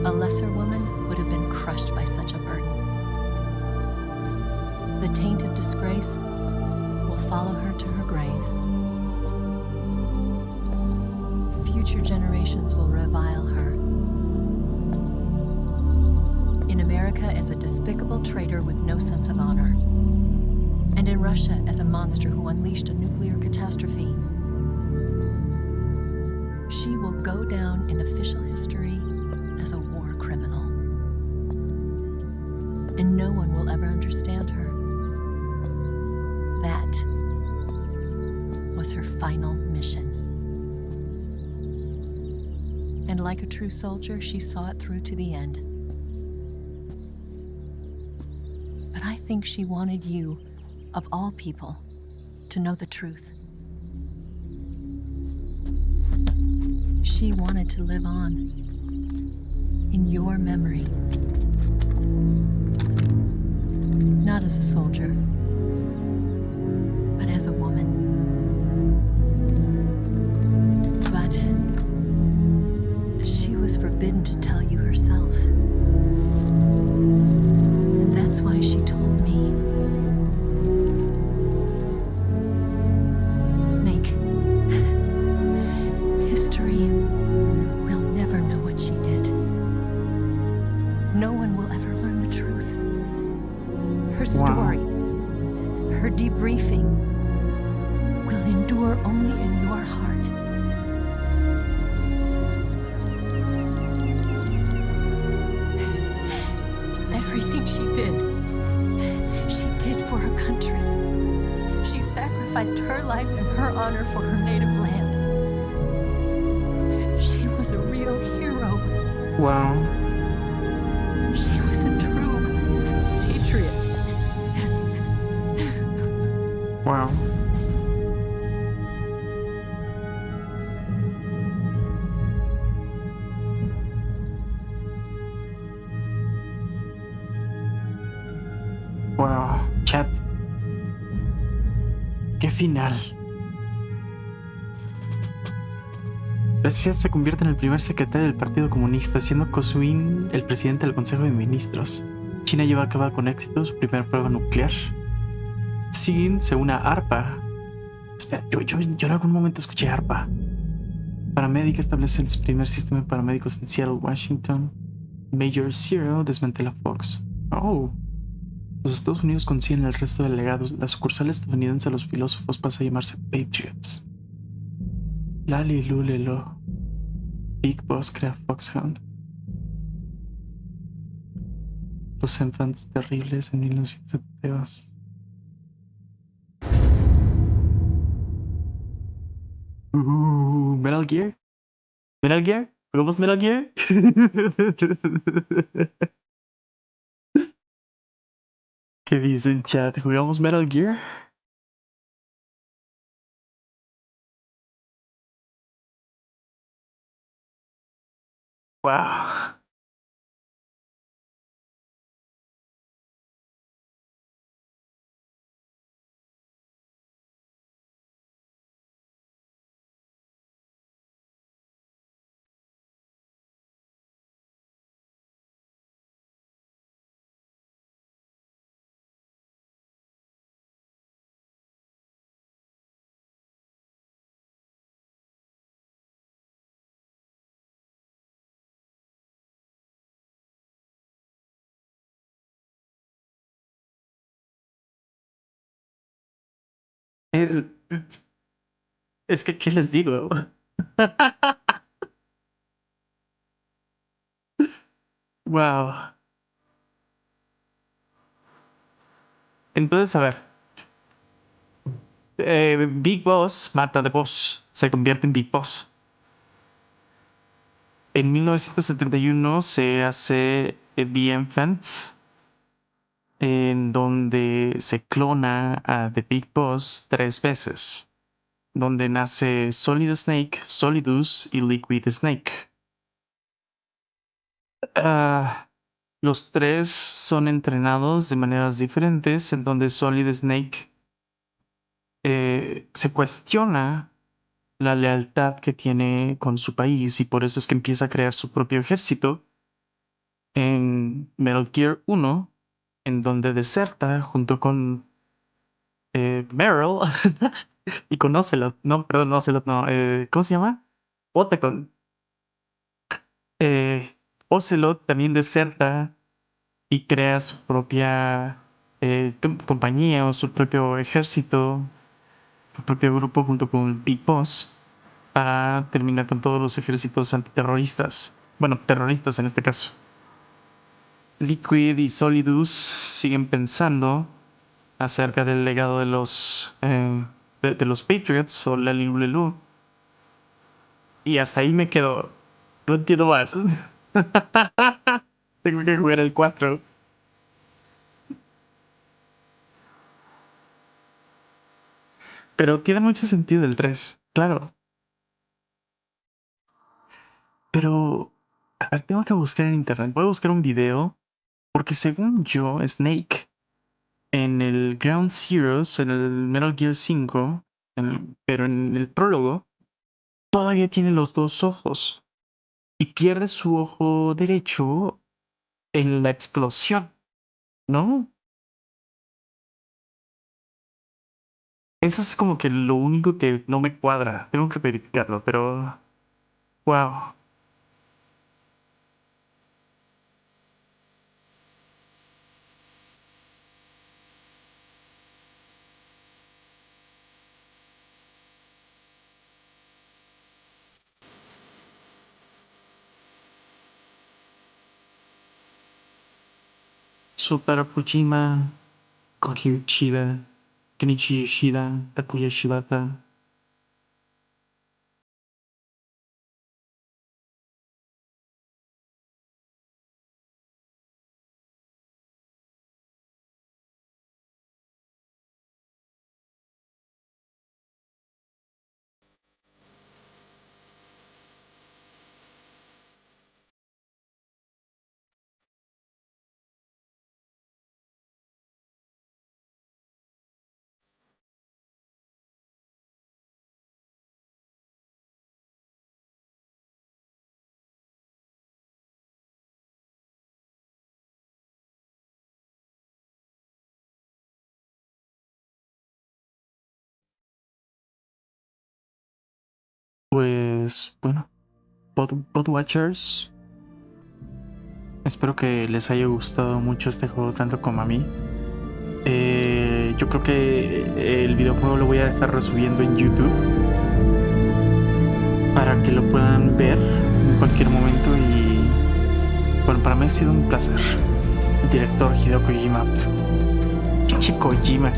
A lesser woman would have been crushed by such a burden. The taint of disgrace will follow her to her grave. Future generations will revile her. In America as a despicable traitor with no sense of honor. And in Russia as a monster who unleashed a nuclear catastrophe. She will go down in official history as a war criminal. And no one will ever understand her. That was her final mission. And like a true soldier, she saw it through to the end. But I think she wanted you, of all people, to know the truth. She wanted to live on in your memory. Not as a soldier, but as a woman. But she was forbidden to tell you herself. And that's why she told me. Snake, history will never know what she did. No one will ever learn the truth. Her story, her debriefing, will endure only in your heart. Everything she did for her country. She sacrificed her life and her honor for her native land. She was a real hero. Wow. She was a true patriot. Wow. Wow, chat. ¡Qué final! Rusia se convierte en el primer secretario del Partido Comunista, siendo Kosuin el presidente del Consejo de Ministros. China lleva a cabo con éxito su primera prueba nuclear. Sigin se une a ARPA. Espera, yo en algún momento escuché ARPA. Paramédica establece el primer sistema de paramédicos en Seattle, Washington. Major Zero desmantela Fox. Oh. Los Estados Unidos consiguen el resto de legados. La sucursal estadounidense a los filósofos pasa a llamarse Patriots. Lali Lulelo. Big Boss crea Foxhound. Los infants terribles en 1972. Metal Gear. Metal Gear. ¿Jugamos Metal Gear? ¿Qué dicen, chat? ¿Jugamos Metal Gear? Wow. El- Es que, ¿qué les digo? Wow. Entonces, a ver. Big Boss mata de Boss. Se convierte en Big Boss. En 1971 se hace The Infants, en donde se clona a The Big Boss 3 veces. Donde nace Solid Snake, Solidus y Liquid Snake. Los tres son entrenados de maneras diferentes, en donde Solid Snake se cuestiona la lealtad que tiene con su país y por eso es que empieza a crear su propio ejército en Metal Gear 1, en donde deserta junto con Meryl y con Ocelot. No, perdón, no Ocelot, no. ¿Cómo se llama? Otacon. Ocelot también deserta y crea su propia compañía o su propio ejército, su propio grupo junto con Big Boss para terminar con todos los ejércitos antiterroristas. Bueno, terroristas en este caso. Liquid y Solidus siguen pensando acerca del legado de los Patriots o la Lulu. Y hasta ahí me quedo. No entiendo más. Tengo que jugar el 4. Pero tiene mucho sentido el 3, claro. Pero, a ver, tengo que buscar en internet. Voy a buscar un video. Porque según yo, Snake, en el Ground Zeroes, en el Metal Gear 5, pero en el prólogo, todavía tiene los dos ojos. Y pierde su ojo derecho en la explosión, ¿no? Eso es como que lo único que no me cuadra. Tengo que verificarlo, pero... Wow. Sotaro Kojima, Koji Uchida, Kenichi Yoshida, Takuya Shibata. Pues bueno, Podwatchers. Espero que les haya gustado mucho este juego tanto como a mí. Yo creo que el videojuego lo voy a estar resubiendo en YouTube para que lo puedan ver en cualquier momento y bueno, para mí ha sido un placer. Director Hideo Kojima. Pinche Kojima.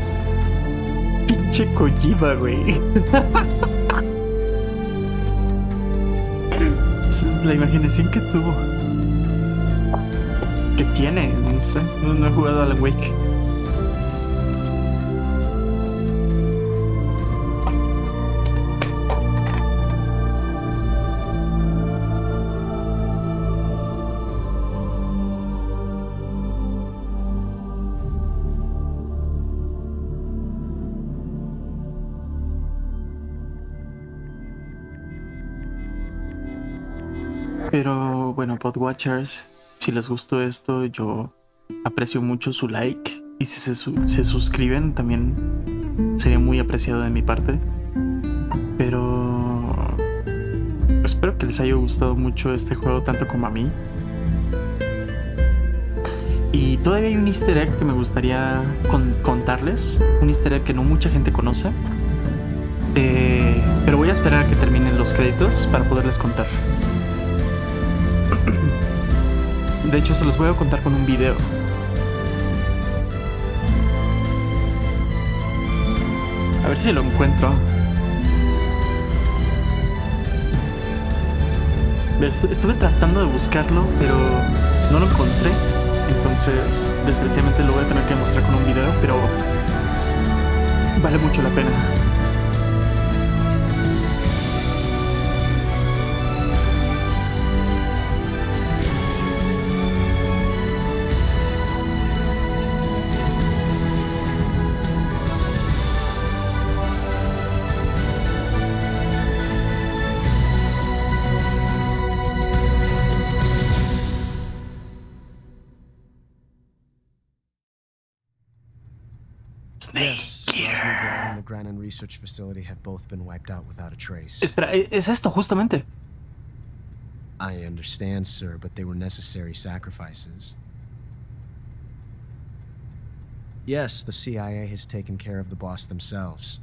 Pinche Kojima, güey. Es la imaginación que tuvo. Que tiene, no sé. No he jugado a Alan Wake. Pero bueno, Podwatchers, si les gustó esto, yo aprecio mucho su like. Y si se suscriben, también sería muy apreciado de mi parte. Pero espero que les haya gustado mucho este juego, tanto como a mí. Y todavía hay un easter egg que me gustaría contarles. Un easter egg que no mucha gente conoce. Pero voy a esperar a que terminen los créditos para poderles contar. De hecho, se los voy a contar con un video. A ver si lo encuentro. Estuve tratando de buscarlo, pero no lo encontré. Entonces, desgraciadamente lo voy a tener que mostrar con un video, pero vale mucho la pena. And the Granin research facility have both been wiped out without a trace. Espera, es esto justamente. I understand, sir, but they were necessary sacrifices. Yes, the CIA has taken care of the boss themselves.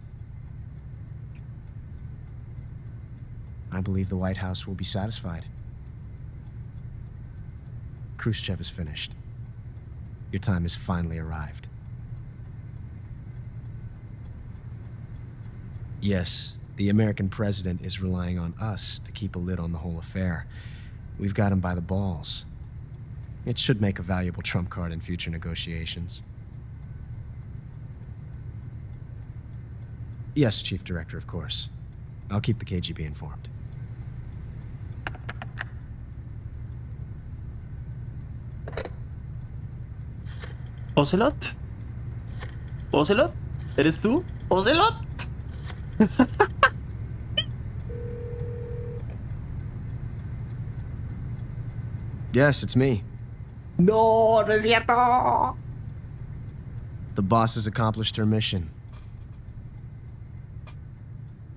I believe the White House will be satisfied. Khrushchev is finished. Your time has finally arrived. Yes, the American president is relying on us to keep a lid on the whole affair. We've got him by the balls. It should make a valuable trump card in future negotiations. Yes, Chief Director, of course. I'll keep the KGB informed. ¿Ocelot? ¿Ocelot? ¿Eres tú? ¿Ocelot? Yes, it's me. No, no es cierto. The boss has accomplished her mission.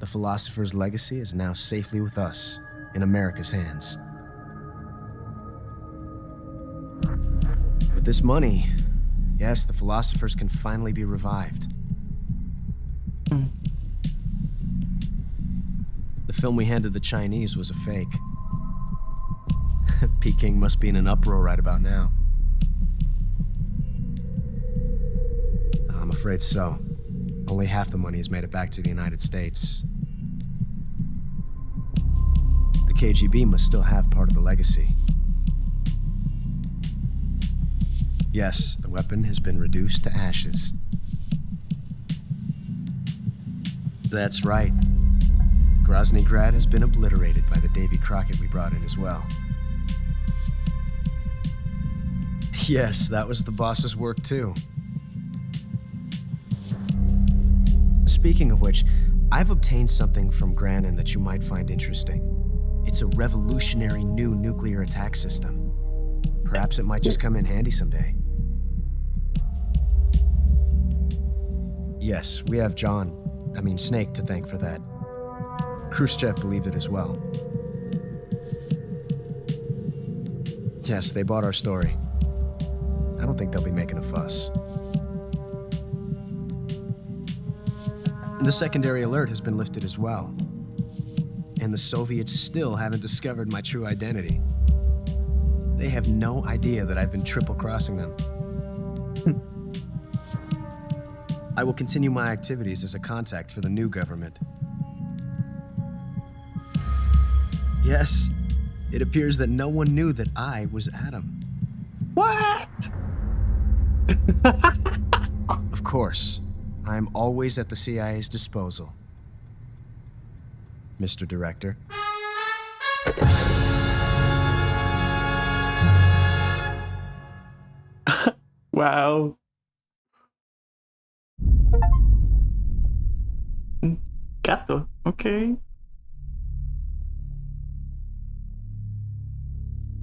The philosopher's legacy is now safely with us, in America's hands. With this money, yes, the philosophers can finally be revived. The film we handed the Chinese was a fake. Peking must be in an uproar right about now. I'm afraid so. Only half the money has made it back to the United States. The KGB must still have part of the legacy. Yes, the weapon has been reduced to ashes. That's right. Grozny Grad has been obliterated by the Davy Crockett we brought in as well. Yes, that was the boss's work too. Speaking of which, I've obtained something from Granin that you might find interesting. It's a revolutionary new nuclear attack system. Perhaps it might just come in handy someday. Yes, we have Snake to thank for that. Khrushchev believed it as well. Yes, they bought our story. I don't think they'll be making a fuss. The secondary alert has been lifted as well. And the Soviets still haven't discovered my true identity. They have no idea that I've been triple-crossing them. I will continue my activities as a contact for the new government. Yes, it appears that no one knew that I was Adam. What? Of course, I am always at the CIA's disposal. Mr. Director. Wow. Gato, ok.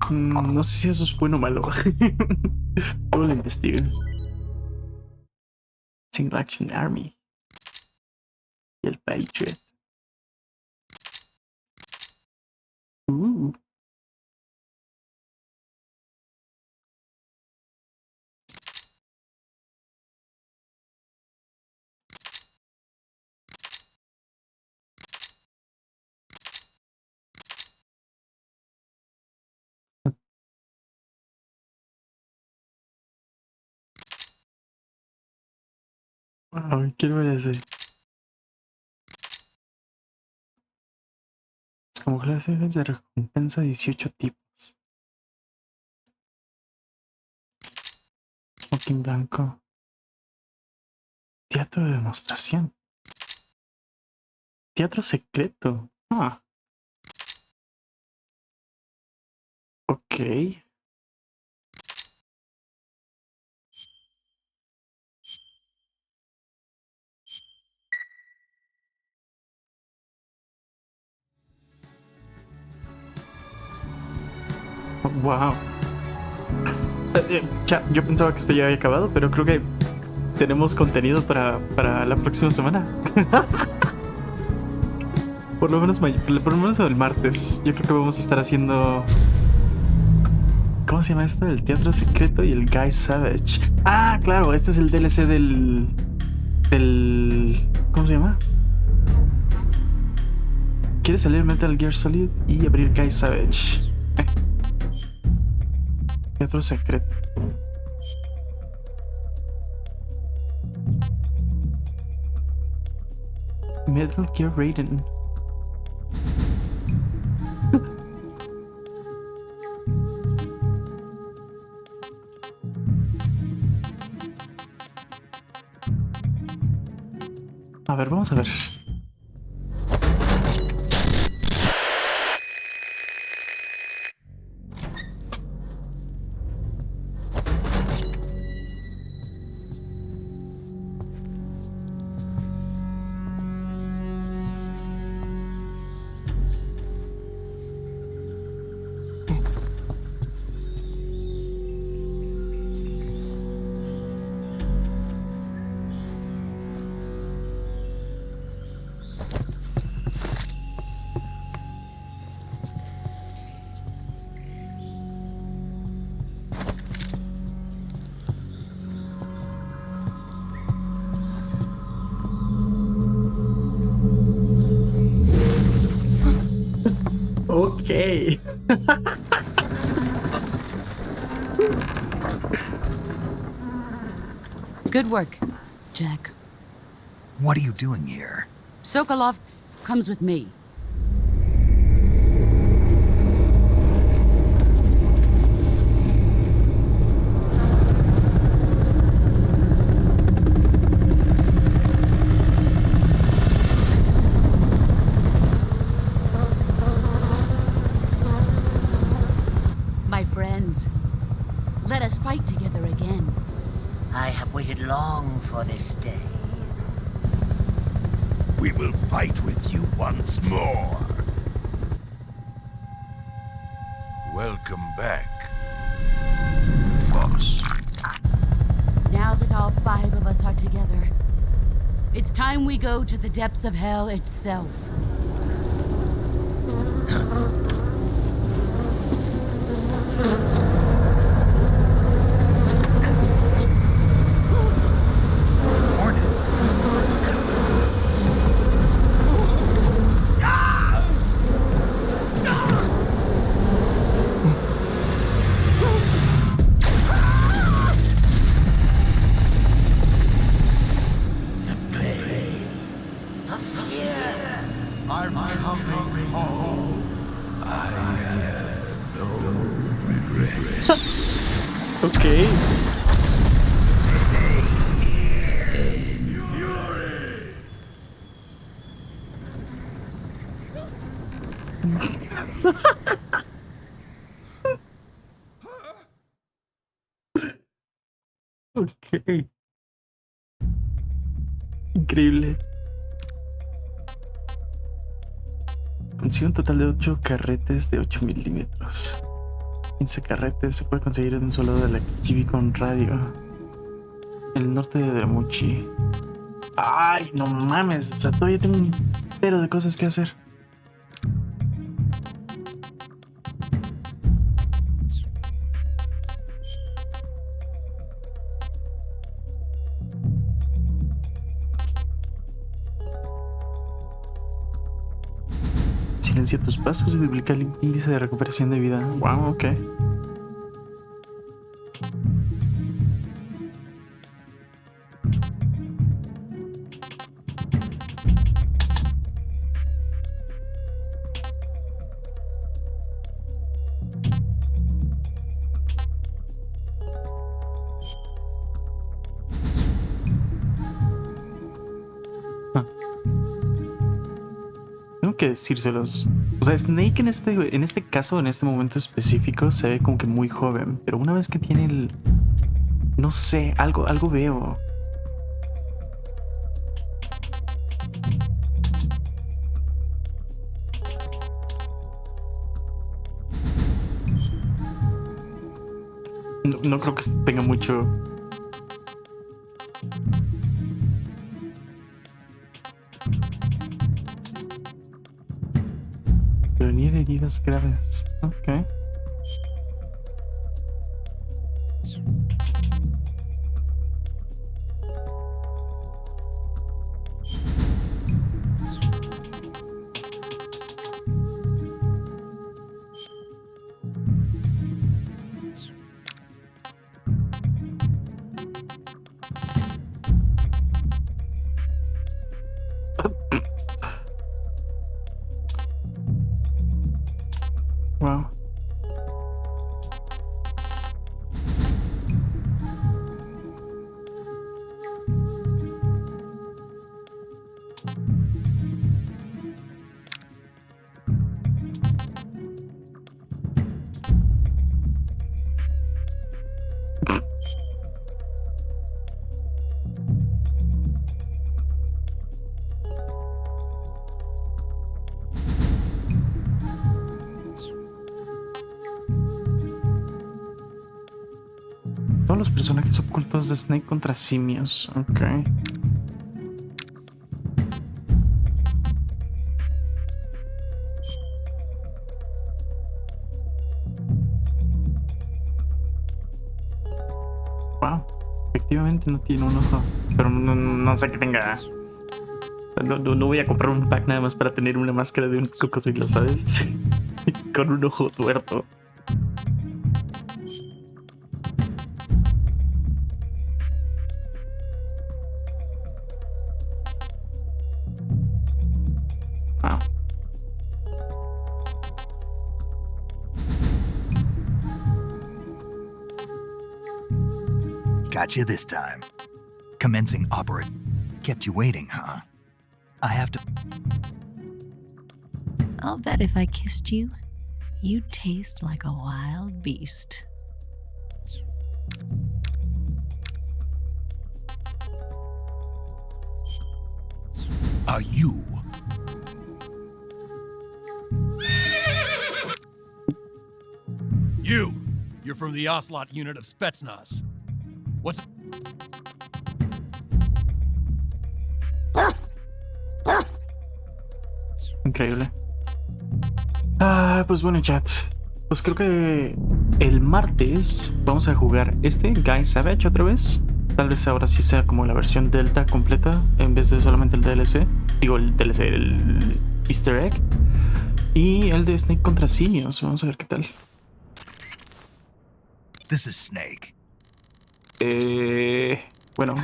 No sé si eso es bueno o malo. Luego lo investigo. Single Action Army. Y el Patriot. Wow, quiero ver ese. Es como clases de recompensa 18 tipos. Smoking blanco. Teatro de demostración. Teatro secreto. Ah. Ok. Wow. Ya, yo pensaba que esto ya había acabado, pero creo que tenemos contenido para la próxima semana. Por lo menos el martes. Yo creo que vamos a estar haciendo... ¿Cómo se llama esto? El teatro secreto y el Guy Savage. Ah, claro, este es el DLC del... ¿Cómo se llama? ¿Quieres salir Metal Gear Solid y abrir Guy Savage? Teatro secreto. Metal Gear Raiden. A ver, vamos a ver. Okay. Good work, Jack. What are you doing here? Sokolov comes with me. My friends, let us fight together again. I have waited long for this day. We will fight with you once more. Welcome back, boss. Now that all 5 of us are together, it's time we go to the depths of hell itself. Ok. Increíble. Consigue un total de 8 carretes de 8 milímetros. 15 carretes se puede conseguir en un solo de la KGB con radio. El norte de Muchi. Ay, no mames. O sea, todavía tengo un pero de cosas que hacer. Silencia tus pasos y duplica el índice de recuperación de vida. Wow, ok. Tengo que decírselos. O sea, Snake en este caso, en este momento específico, se ve como que muy joven. Pero una vez que tiene el... No sé, algo veo. No creo que tenga mucho... Prevenir heridas graves. Ok. Wow. Todos los personajes ocultos de Snake contra simios. Ok. Wow. Efectivamente no tiene un ojo. Pero no sé que tenga... No voy a comprar un pack nada más para tener una máscara de un cocodrilo, ¿sabes? Con un ojo tuerto. Wow. Gotcha this time. Commencing operate. Kept you waiting, huh? I have to... I'll bet if I kissed you, you'd taste like a wild beast. Are you? You're from the Ocelot unit of Spetsnaz. What's... Increíble. Pues bueno, chat. Pues creo que el martes vamos a jugar este Guy Savage otra vez. Tal vez ahora sí sea como la versión Delta completa en vez de solamente el DLC. Digo, el DLC, el Easter egg. Y el de Snake contra simios. Vamos a ver qué tal. This is Snake. Bueno.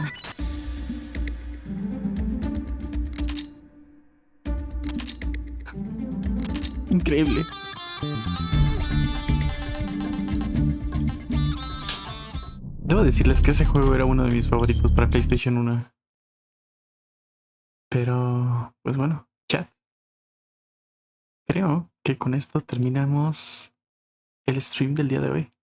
Increíble. Debo decirles que ese juego era uno de mis favoritos para PlayStation 1. Pero, pues bueno, chat. Creo que con esto terminamos el stream del día de hoy.